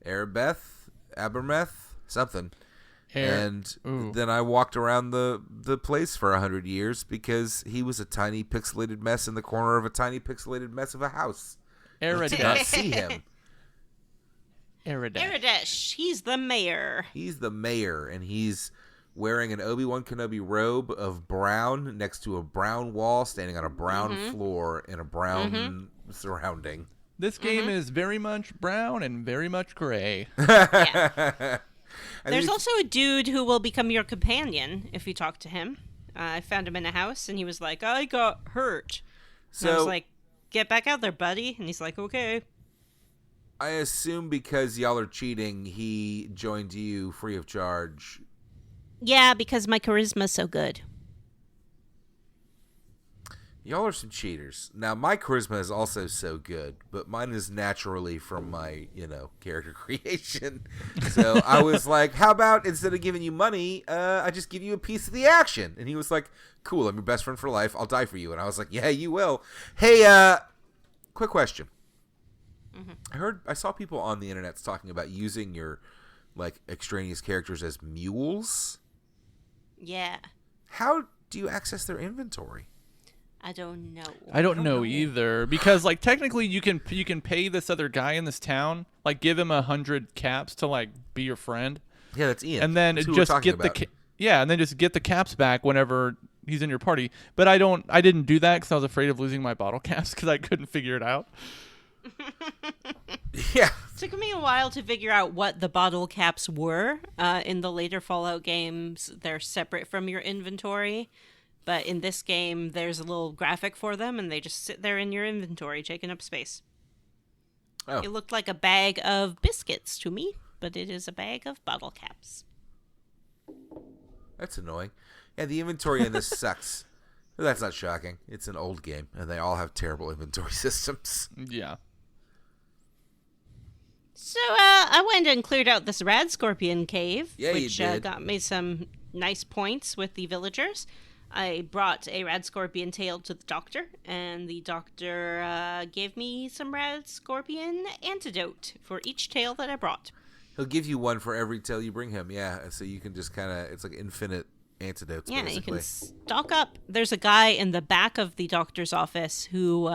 Abermeth, something. And then I walked around the place for 100 years because he was a tiny pixelated mess in the corner of a tiny pixelated mess of a house. I did not see him. Aradesh, he's the mayor. He's the mayor, and he's wearing an Obi-Wan Kenobi robe of brown next to a brown wall, standing on a brown floor in a brown surrounding. This game is very much brown and very much gray. Yeah. There's also a dude who will become your companion if you talk to him. I found him in a house, and he was like, "I got hurt." So I was like, "Get back out there, buddy." And he's like, "Okay." I assume because y'all are cheating, he joined you free of charge. Yeah, because my charisma's so good. Y'all are some cheaters. Now, my charisma is also so good, but mine is naturally from my, character creation. So I was like, how about instead of giving you money, I just give you a piece of the action? And he was like, cool, I'm your best friend for life. I'll die for you. And I was like, yeah, you will. Hey, quick question. I saw people on the internet talking about using your, extraneous characters as mules. Yeah. How do you access their inventory? I don't know. I don't know either, because technically you can pay this other guy in this town, give him 100 caps to be your friend. Yeah, that's Ian. And then just get and then just get the caps back whenever he's in your party. But I didn't do that because I was afraid of losing my bottle caps because I couldn't figure it out. Yeah. It took me a while to figure out what the bottle caps were. In the later Fallout games, they're separate from your inventory. But in this game, there's a little graphic for them, and they just sit there in your inventory, taking up space. Oh. It looked like a bag of biscuits to me, but it is a bag of bottle caps. That's annoying. Yeah, the inventory in this sucks. But that's not shocking. It's an old game, and they all have terrible inventory systems. Yeah. So I went and cleared out this Rad Scorpion cave, Yeah, which you did. got me some nice points with the villagers. I brought a Rad Scorpion tail to the doctor, and the doctor gave me some Rad Scorpion antidote for each tail that I brought. He'll give you one for every tail you bring him, yeah. So you can just kind of, it's like infinite antidotes, Yeah, basically. you can stock up. There's a guy in the back of the doctor's office who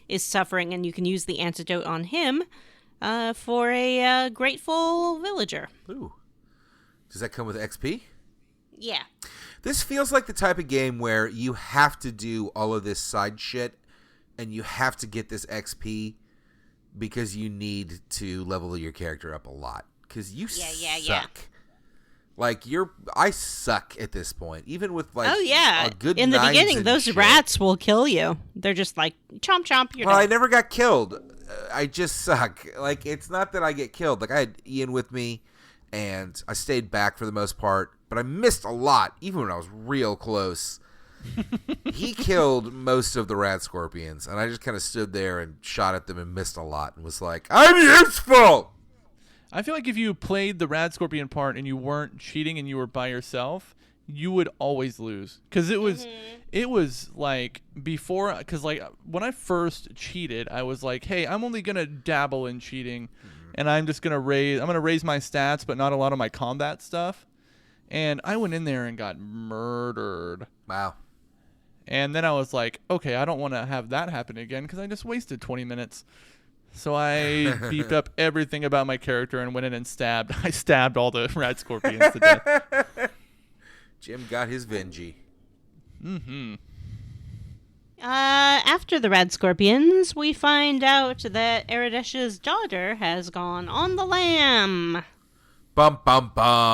is suffering, and you can use the antidote on him for a grateful villager. Ooh. Does that come with XP? Yeah. This feels like the type of game where you have to do all of this side shit, and you have to get this XP because you need to level your character up a lot. Because you suck. I suck at this point. Even with a good in the 9s beginning, and those shit. rats will kill you. They're just like chomp chomp. You're Well, I dead. never got killed. I just suck. It's not that I get killed. I had Ian with me, and I stayed back for the most part. But I missed a lot, even when I was real close. He killed most of the rat scorpions, and I just kind of stood there and shot at them and missed a lot and was like, I'm useful! I feel like if you played the rad scorpion part and you weren't cheating and you were by yourself, you would always lose. Because it was like before, because like when I first cheated, I was like, hey, I'm only going to dabble in cheating and I'm just going to raise my stats, but not a lot of my combat stuff. And I went in there and got murdered. Wow. And then I was like, okay, I don't want to have that happen again because I just wasted 20 minutes. So I beefed up everything about my character and went in and I stabbed all the rat scorpions to death. Jim got his Vengie. Mm-hmm. After the red scorpions, we find out that Eridesh's daughter has gone on the lam. Bum, bum, bum.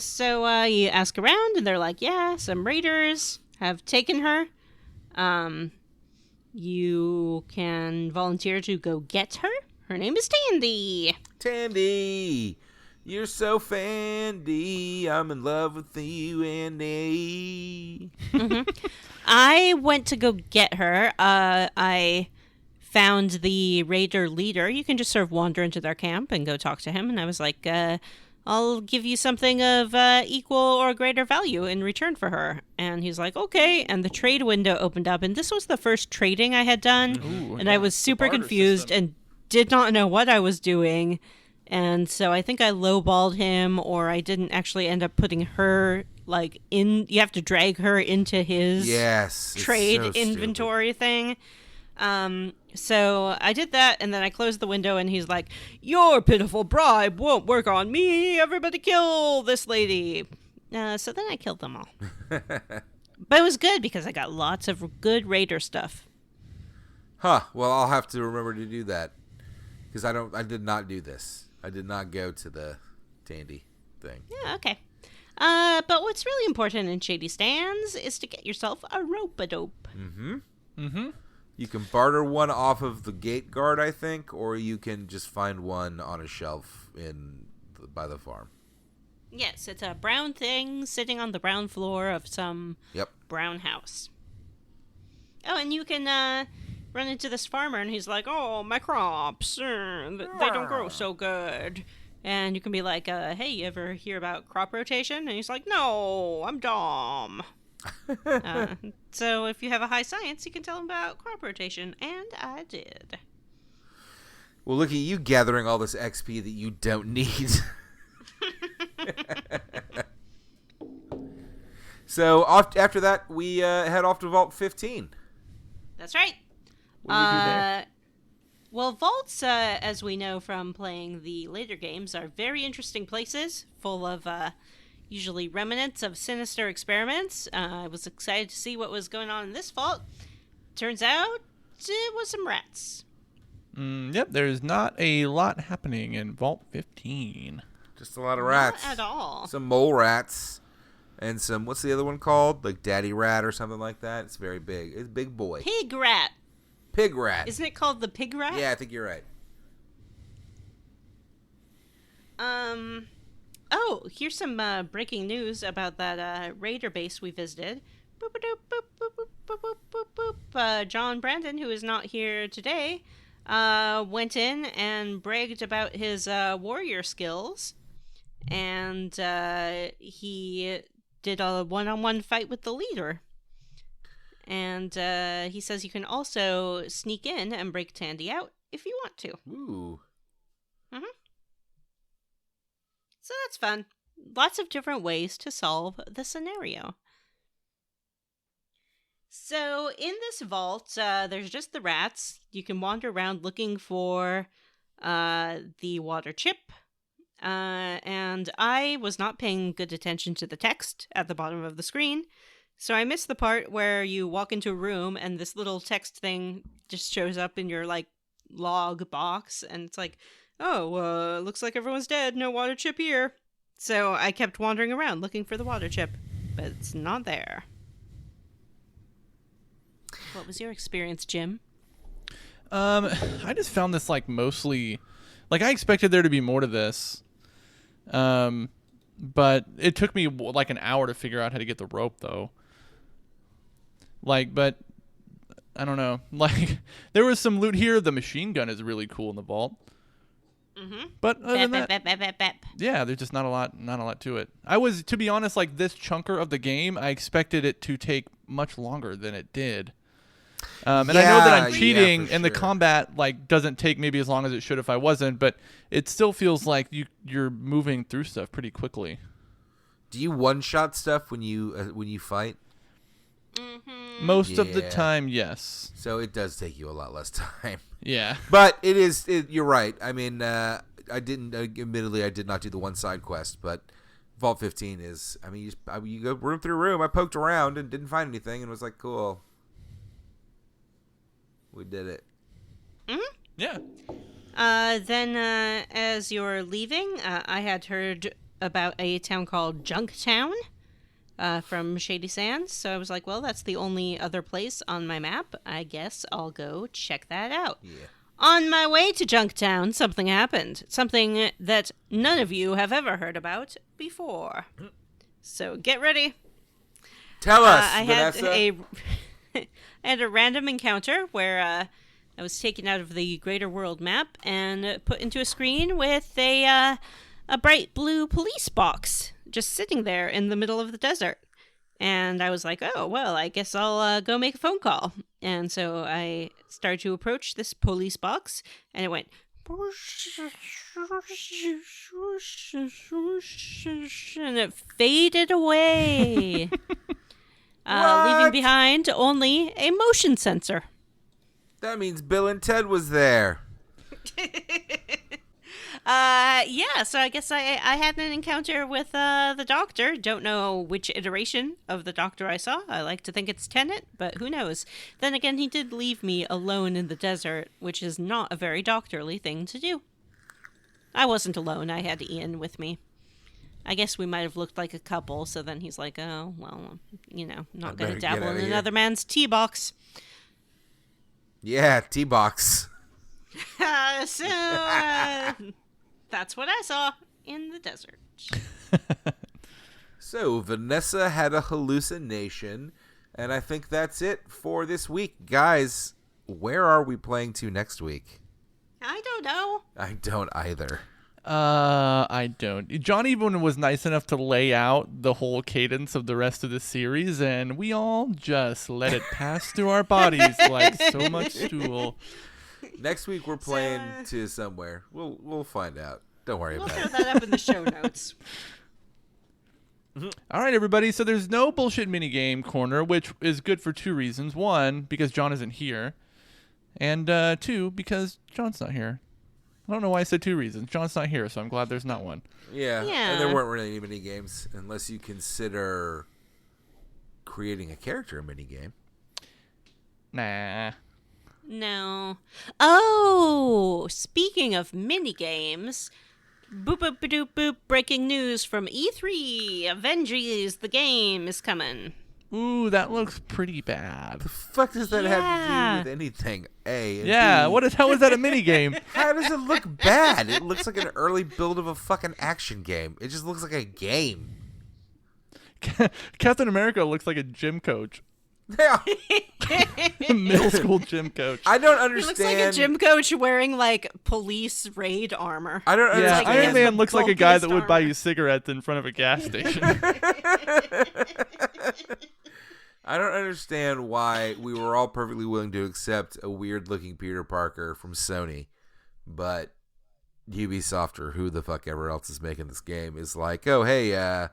So you ask around, and they're like, yeah, some raiders have taken her. You can volunteer to go get her. Her name is Tandy. Tandy, you're so fandy. I'm in love with you, Andy. I went to go get her. I found the raider leader. You can just sort of wander into their camp and go talk to him. And I was like, I'll give you something of equal or greater value in return for her. And he's like, okay. And the trade window opened up. And this was the first trading I had done. Ooh, and yeah, I was super confused and did not know what I was doing. And so I think I lowballed him, or I didn't actually end up putting her, like, in. You have to drag her into his trade inventory thing. So I did that, and then I closed the window, and he's like, your pitiful bribe won't work on me. Everybody kill this lady. So then I killed them all. But it was good because I got lots of good raider stuff. Huh. Well, I'll have to remember to do that because I did not do this. I did not go to the Tandy thing. Yeah, okay. But what's really important in Shady Stands is to get yourself a rope-a-dope. Mm-hmm. Mm-hmm. You can barter one off of the gate guard, I think, or you can just find one on a shelf by the farm. Yes, it's a brown thing sitting on the brown floor of some brown house. Oh, and you can run into this farmer, and he's like, oh, my crops, they don't grow so good. And you can be like, hey, you ever hear about crop rotation? And he's like, no, I'm dumb. So if you have a high science, you can tell him about crop rotation, and I did. Well, look at you gathering all this XP that you don't need. So after that, we head off to Vault 15. That's right. What do we do there? Well, vaults, as we know from playing the later games, are very interesting places, full of usually remnants of sinister experiments. I was excited to see what was going on in this vault. Turns out it was some rats. Yep, there's not a lot happening in Vault 15. Just a lot of rats. Not at all. Some mole rats. And some, what's the other one called? Like daddy rat or something like that. It's very big. It's a big boy. Pig rat. Pig rat. Isn't it called the pig rat? Yeah, I think you're right. Oh, here's some breaking news about that raider base we visited. Boop, boop, boop, boop, boop, boop, boop, boop, boop. John Brandon, who is not here today, went in and bragged about his warrior skills. And he did a one-on-one fight with the leader. And he says you can also sneak in and break Tandy out if you want to. Ooh. Mm-hmm. So that's fun. Lots of different ways to solve the scenario. So in this vault, there's just the rats. You can wander around looking for the water chip. And I was not paying good attention to the text at the bottom of the screen. So I missed the part where you walk into a room and this little text thing just shows up in your, like, log box. And it's like, oh, looks like everyone's dead. No water chip here. So I kept wandering around looking for the water chip, but it's not there. What was your experience, Jim? I just found this, like, mostly... Like, I expected there to be more to this. But it took me like an hour to figure out how to get the rope, though. Like, but I don't know. Like, there was some loot here. The machine gun is really cool in the vault. Mm-hmm. But other than that, Bap. yeah, there's just not a lot to it. I was, to be honest, like this chunker of the game, I expected it to take much longer than it did. And I know that I'm cheating, and the combat like doesn't take maybe as long as it should if I wasn't, but it still feels like you're moving through stuff pretty quickly. Do you one-shot stuff when you fight? Mm-hmm. Most of the time, yes. So it does take you a lot less time. Yeah. But you're right. I mean, admittedly, I did not do the one side quest, but Vault 15 is, I mean, you go room through room. I poked around and didn't find anything and was like, cool. We did it. Mm-hmm. Yeah. Then, as you're leaving, I had heard about a town called Junktown from Shady Sands. So I was like, well, that's the only other place on my map. I guess I'll go check that out. Yeah. On my way to Junktown, something happened. Something that none of you have ever heard about before. So get ready. Tell us, I Vanessa. I had a random encounter where I was taken out of the Greater World map and put into a screen with a bright blue police box just sitting there in the middle of the desert. And I was like, oh, well, I guess I'll go make a phone call. And so I started to approach this police box, and it went... and it faded away. Leaving behind only a motion sensor. That means Bill and Ted was there. Yeah, so I guess I had an encounter with the doctor. Don't know which iteration of the doctor I saw. I like to think it's Tennant, but who knows. Then again, he did leave me alone in the desert, which is not a very doctorly thing to do. I wasn't alone. I had Ian with me. I guess we might have looked like a couple, so then he's like, oh, well, not going to dabble in another man's tea box. Yeah, T-Box. So, that's what I saw in the desert. So, Vanessa had a hallucination, and I think that's it for this week. Guys, where are we playing to next week? I don't know. I don't either. I don't. John even was nice enough to lay out the whole cadence of the rest of the series, and we all just let it pass through our bodies like so much stool. Next week we're playing to somewhere. We'll find out. Don't worry about it. We'll throw that up in the show notes. All right, everybody. So there's no bullshit minigame corner, which is good for two reasons. One, because John isn't here. And two, because John's not here. I don't know why I said two reasons. John's not here, so I'm glad there's not one. Yeah. And there weren't really any mini games, unless you consider creating a character mini game. Nah. No. Oh, speaking of mini games, boop boop boop boop. Breaking news from E3: Avengers the game is coming. Ooh, that looks pretty bad. The fuck does that have to do with anything? A. Yeah. B. How is that a mini game? How does it look bad? It looks like an early build of a fucking action game. It just looks like a game. Captain America looks like a gym coach. Yeah. Middle school gym coach. I don't He understand. looks like a gym coach wearing like police raid armor. I don't Yeah, understand. Like, he Iron has Man the looks like a guy that bulkiest would buy armor. you cigarettes in front of a gas station. I don't understand why we were all perfectly willing to accept a weird-looking Peter Parker from Sony, but Ubisoft or who the fuck ever else is making this game is like, oh, hey,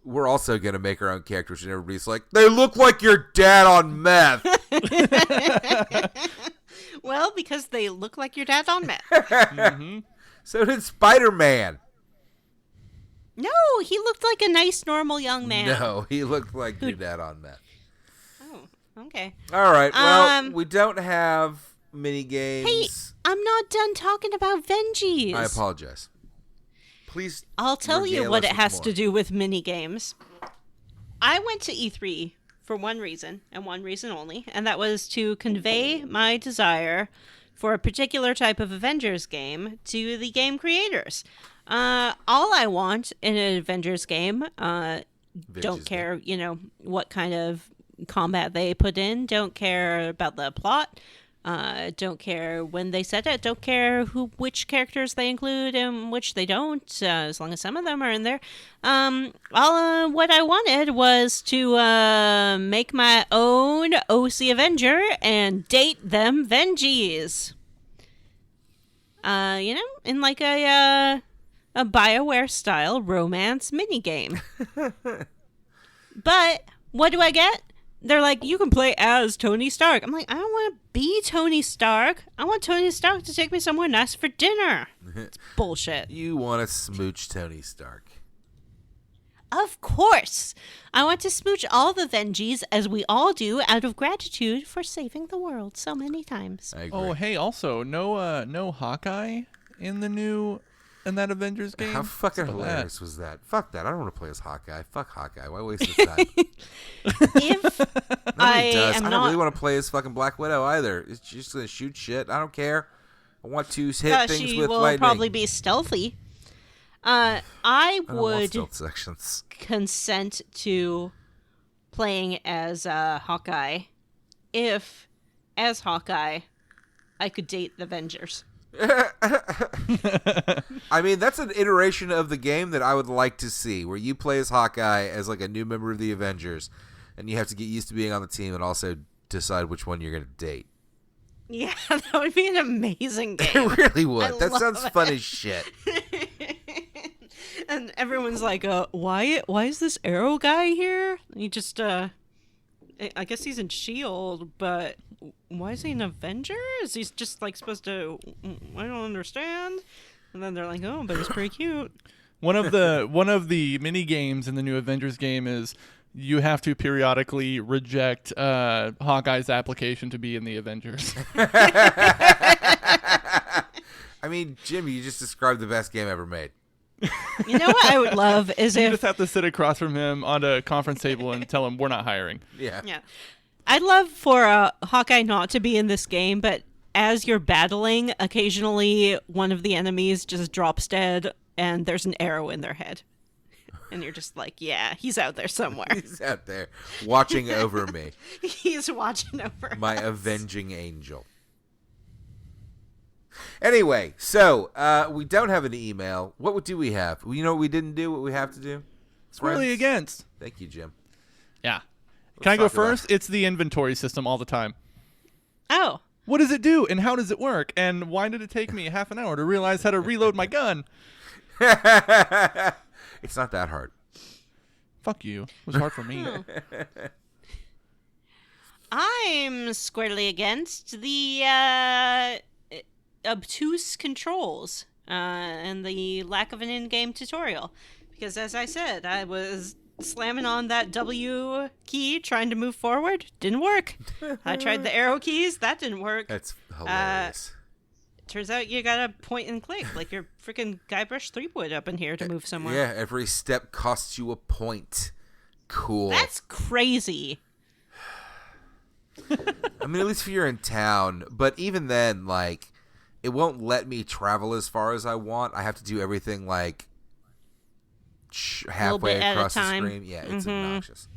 we're also going to make our own characters, and everybody's like, they look like your dad on meth. Well, because they look like your dad on meth. Mm-hmm. So did Spider-Man. No, he looked like a nice, normal young man. No, he looked like your dad on meth. Oh, okay. All right, well, we don't have mini games. Hey, I'm not done talking about Vengeance. I apologize. Please. I'll tell you regale what us it with has more. to do with mini games. I went to E3 for one reason, and one reason only, and that was to convey my desire for a particular type of Avengers game to the game creators. All I want in an Avengers game, Avengers don't care, what kind of combat they put in. Don't care about the plot. Don't care when they set it. Don't care which characters they include and which they don't. As long as some of them are in there. What I wanted was to make my own OC Avenger and date them Vengees. In like a BioWare style romance minigame. But what do I get? They're like, you can play as Tony Stark. I'm like, I don't want to be Tony Stark. I want Tony Stark to take me somewhere nice for dinner. It's bullshit. You want to smooch Tony Stark. Of course. I want to smooch all the Vengees, as we all do, out of gratitude for saving the world so many times. I agree. Oh, hey, also, no Hawkeye in that Avengers game? How fucking hilarious was that? Fuck that. I don't want to play as Hawkeye. Fuck Hawkeye. Why waste his time? If Nobody does. am I don't not... really want to play as fucking Black Widow either. It's just going to shoot shit. I don't care. I want to hit things she with will lightning. probably be stealthy. I I don't want would stealth sections. consent to playing as Hawkeye if, as Hawkeye, I could date the Avengers. I mean, that's an iteration of the game that I would like to see, where you play as Hawkeye as like a new member of the Avengers, and you have to get used to being on the team and also decide which one you're going to date. Yeah, that would be an amazing game. It really would. I That love sounds it. fun as shit. And everyone's like, why is this Arrow guy here? He just, I guess he's in S.H.I.E.L.D., but why is he an Avenger? Is he just, like, supposed to, I don't understand. And then they're like, oh, but he's pretty cute. One of the mini games in the new Avengers game is you have to periodically reject Hawkeye's application to be in the Avengers. I mean, Jimmy, you just described the best game ever made. You know what I would love is You if... just have to sit across from him on a conference table and tell him we're not hiring. Yeah. Yeah. I'd love for Hawkeye not to be in this game, but as you're battling, occasionally one of the enemies just drops dead and there's an arrow in their head. And you're just like, yeah, he's out there somewhere. He's out there watching over me. He's watching over My us. avenging angel. Anyway, so we don't have an email. What do we have? You know what we didn't do? What we have to do? Really against. Thank you, Jim. Yeah. Can I go talk about first? It's the inventory system all the time. Oh. What does it do, and how does it work, and why did it take me half an hour to realize how to reload my gun? It's not that hard. Fuck you. It was hard for me. I'm squarely against the obtuse controls and the lack of an in-game tutorial. Because as I said, I was slamming on that W key trying to move forward. Didn't work. I tried the arrow keys. That didn't work. That's hilarious. Turns out you gotta point and click like your freaking Guybrush Threepwood up in here to move somewhere. Yeah, every step costs you a point. Cool. That's crazy. I mean, at least if you're in town. But even then, like, it won't let me travel as far as I want. I have to do everything, like, halfway bit at a across the time. screen. Yeah, it's obnoxious.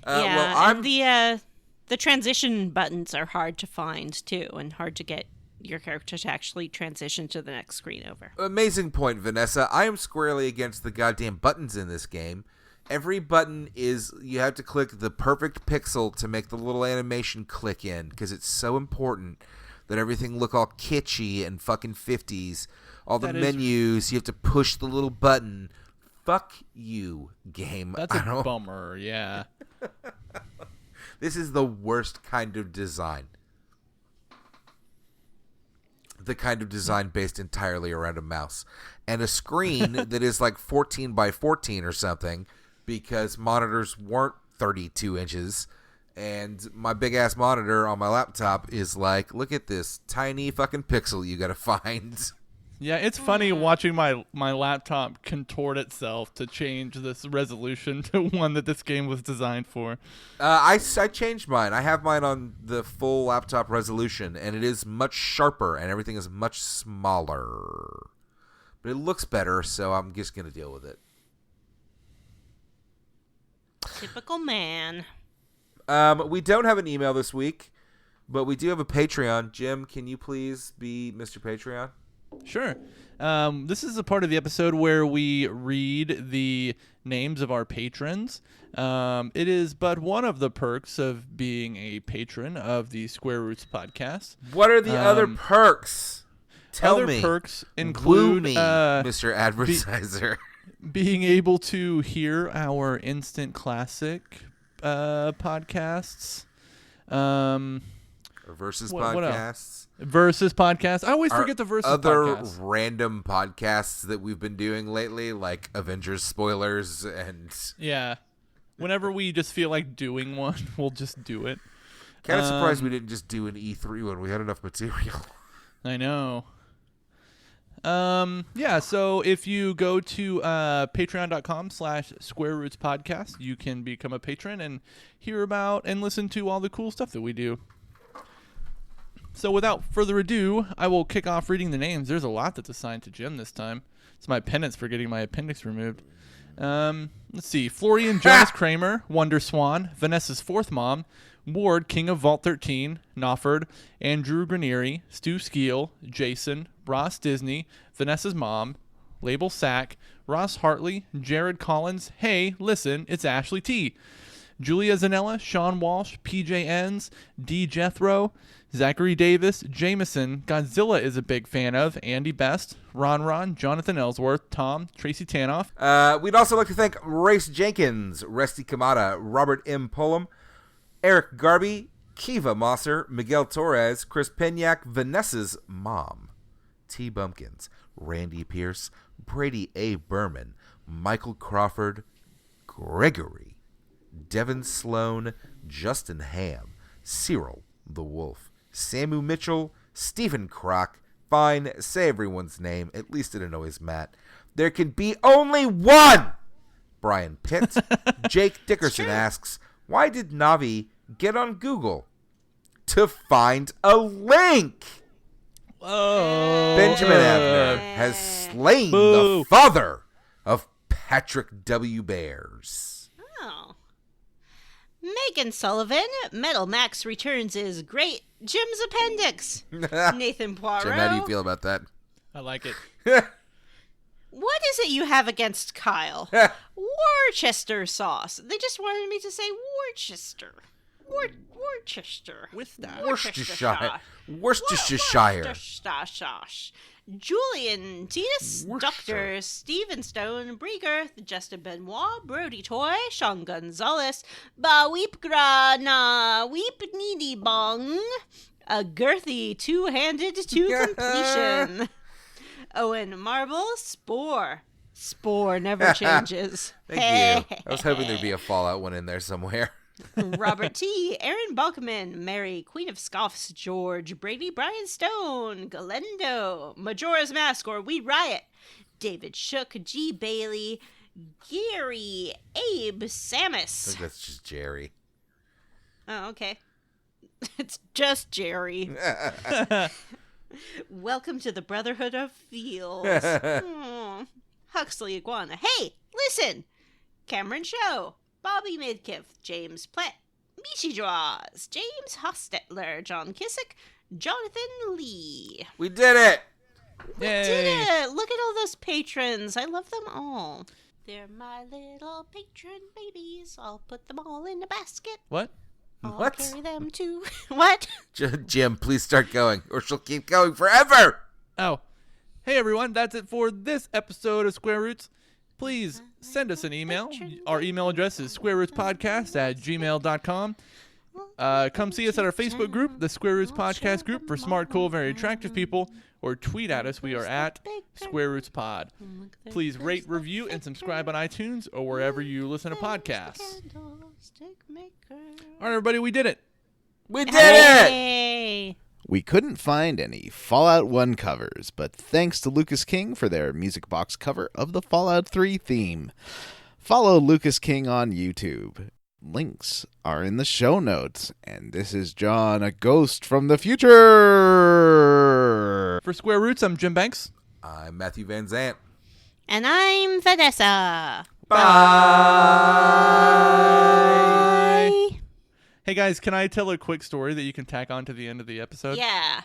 Yeah, well, I'm and the transition buttons are hard to find too, and hard to get your character to actually transition to the next screen over. Amazing point, Vanessa. I am squarely against the goddamn buttons in this game. Every button is, you have to click the perfect pixel to make the little animation click in, because it's so important that everything look all kitschy and fucking 50s. All the menus, you have to push the little button. Fuck you, game. That's a bummer, yeah. This is the worst kind of design. The kind of design based entirely around a mouse. And a screen that is like 14 by 14 or something, because monitors weren't 32 inches. And my big-ass monitor on my laptop is like, look at this tiny fucking pixel you gotta find. Yeah, it's funny watching my laptop contort itself to change this resolution to one that this game was designed for. I changed mine. I have mine on the full laptop resolution, and it is much sharper, and everything is much smaller. But But it looks better, so I'm just going to deal with it. Typical man. We don't have an email this week, but we do have a Patreon. Jim, can you please be Mr. Patreon? Sure. This is a part of the episode where we read the names of our patrons. It is but one of the perks of being a patron of the Square Roots podcast. What are the other perks? Tell other me. perks Woo include me, Mr. Advertiser. being able to hear our instant classic podcasts. Versus What else? podcasts. Versus podcasts. I always Our forget the versus other podcasts. random podcasts that we've been doing lately, like Avengers spoilers and Yeah. Whenever we just feel like doing one, we'll just do it. kind of surprised we didn't just do an E3 one. We had enough material. I know. Yeah, so if you go to patreon.com/Square Roots Podcast, you can become a patron and hear about and listen to all the cool stuff that we do. So without further ado, I will kick off reading the names. There's a lot that's assigned to Jim this time. It's my penance for getting my appendix removed. Let's see. Florian Jonas Kramer, Wonder Swan, Vanessa's fourth mom, Ward, King of Vault 13, Nofford, Andrew Granieri, Stu Skeel, Jason, Ross Disney, Vanessa's mom, Label Sack, Ross Hartley, Jared Collins, Hey, listen, it's Ashley T, Julia Zanella, Sean Walsh, PJ Enns, D. Jethro, Zachary Davis, Jameson, Godzilla is a big fan of, Andy Best, Ron, Jonathan Ellsworth, Tom, Tracy Tanoff. We'd also like to thank Race Jenkins, Resty Kamada, Robert M. Pullum, Eric Garby, Kiva Mosser, Miguel Torres, Chris Penyak, Vanessa's mom, T. Bumpkins, Randy Pierce, Brady A. Berman, Michael Crawford, Gregory, Devin Sloan, Justin Ham, Cyril the Wolf, Samu Mitchell, Stephen Kroc. Fine, say everyone's name. At least it annoys Matt. There can be only one! Brian Pitt. Jake Dickerson asks, why did Navi get on Google? To find a link! Oh, Benjamin Abner has slain Boo. the father of Patrick W. Bears. Oh. Megan Sullivan, Metal Max returns is great. Jim's appendix. Nathan Poirot. Jim, how do you feel about that? I like it. What is it you have against Kyle? Worcester sauce. They just wanted me to say Worcester. Worcester. Worcestershire. Worcestershire. Julian Titus, Worcester. Dr. Stephen Stone, Breegerth, Justin Benoit, Brody Toy, Sean Gonzalez, Ba Weep Grana, Weep Needy Bong, a girthy two-handed to completion. Owen Marble, Spore. Spore never changes. Thank you. I was hoping there'd be a Fallout one in there somewhere. Robert T., Aaron Balkman, Mary, Queen of Scoffs, George, Brady, Brian Stone, Galendo, Majora's Mask or We Riot, David Shook, G. Bailey, Gary, Abe, I Samus. think that's just Jerry. Oh, okay. It's just Jerry. Welcome to the Brotherhood of Fields. Huxley Iguana. Hey, listen! Cameron Show. Bobby Midkiff, James Platt, Mishi Draws, James Hostetler, John Kissick, Jonathan Lee. We did it! We did it! Look at all those patrons. I love them all. They're my little patron babies. I'll put them all in a basket. What? I'll What? carry them to... What? Jim, please start going, or she'll keep going forever! Oh. Hey, everyone. That's it for this episode of Square Roots. Please send us an email. Our email address is squareroots@gmail.com. Come see us at our Facebook group, the Square Roots Podcast Group for smart, cool, very attractive people, or tweet at us. We are at Square Roots Pod. Please rate, review, and subscribe on iTunes or wherever you listen to podcasts. All right, everybody, we did it. We did it! Hey! We couldn't find any Fallout 1 covers, but thanks to Lucas King for their music box cover of the Fallout 3 theme. Follow Lucas King on YouTube. Links are in the show notes. And this is John, a ghost from the future. For Square Roots, I'm Jim Banks. I'm Matthew Van Zant. And I'm Vanessa. Bye. Hey guys, can I tell a quick story that you can tack on to the end of the episode? Yeah.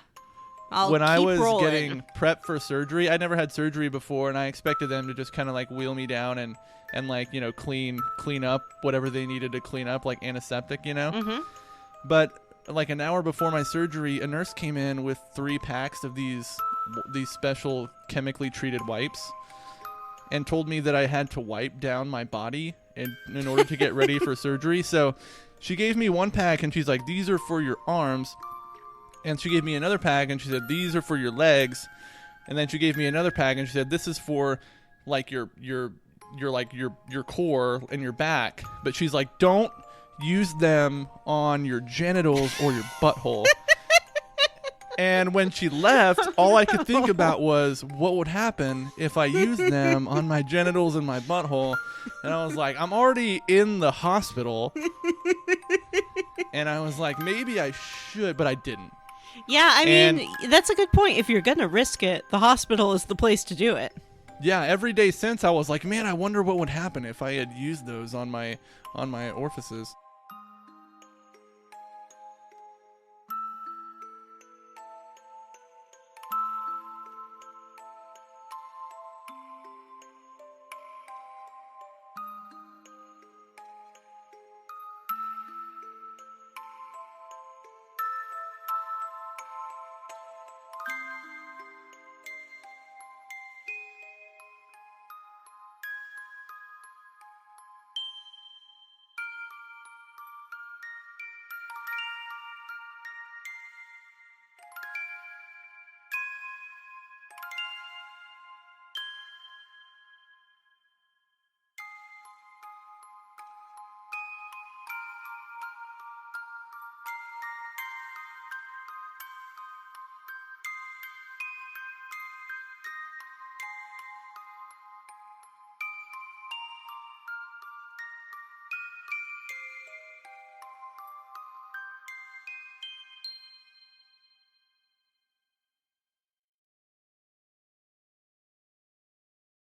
When I was rolling. getting prepped for surgery, I never had surgery before, and I expected them to just kind of like wheel me down and like, you know, clean up whatever they needed to clean up, like antiseptic, you know? Mm-hmm. But like an hour before my surgery, a nurse came in with 3 packs of these special chemically treated wipes and told me that I had to wipe down my body in order to get ready for surgery. So she gave me 1 pack and she's like, these are for your arms. And she gave me another pack and she said, these are for your legs. And then she gave me another pack and she said, this is for like your core and your back. But she's like, don't use them on your genitals or your butthole. And when she left, all I could think about was what would happen if I used them on my genitals and my butthole. And I was like, I'm already in the hospital. And I was like, maybe I should, but I didn't. Yeah, I mean, that's a good point. If you're going to risk it, the hospital is the place to do it. Yeah, every day since I was like, man, I wonder what would happen if I had used those on my orifices.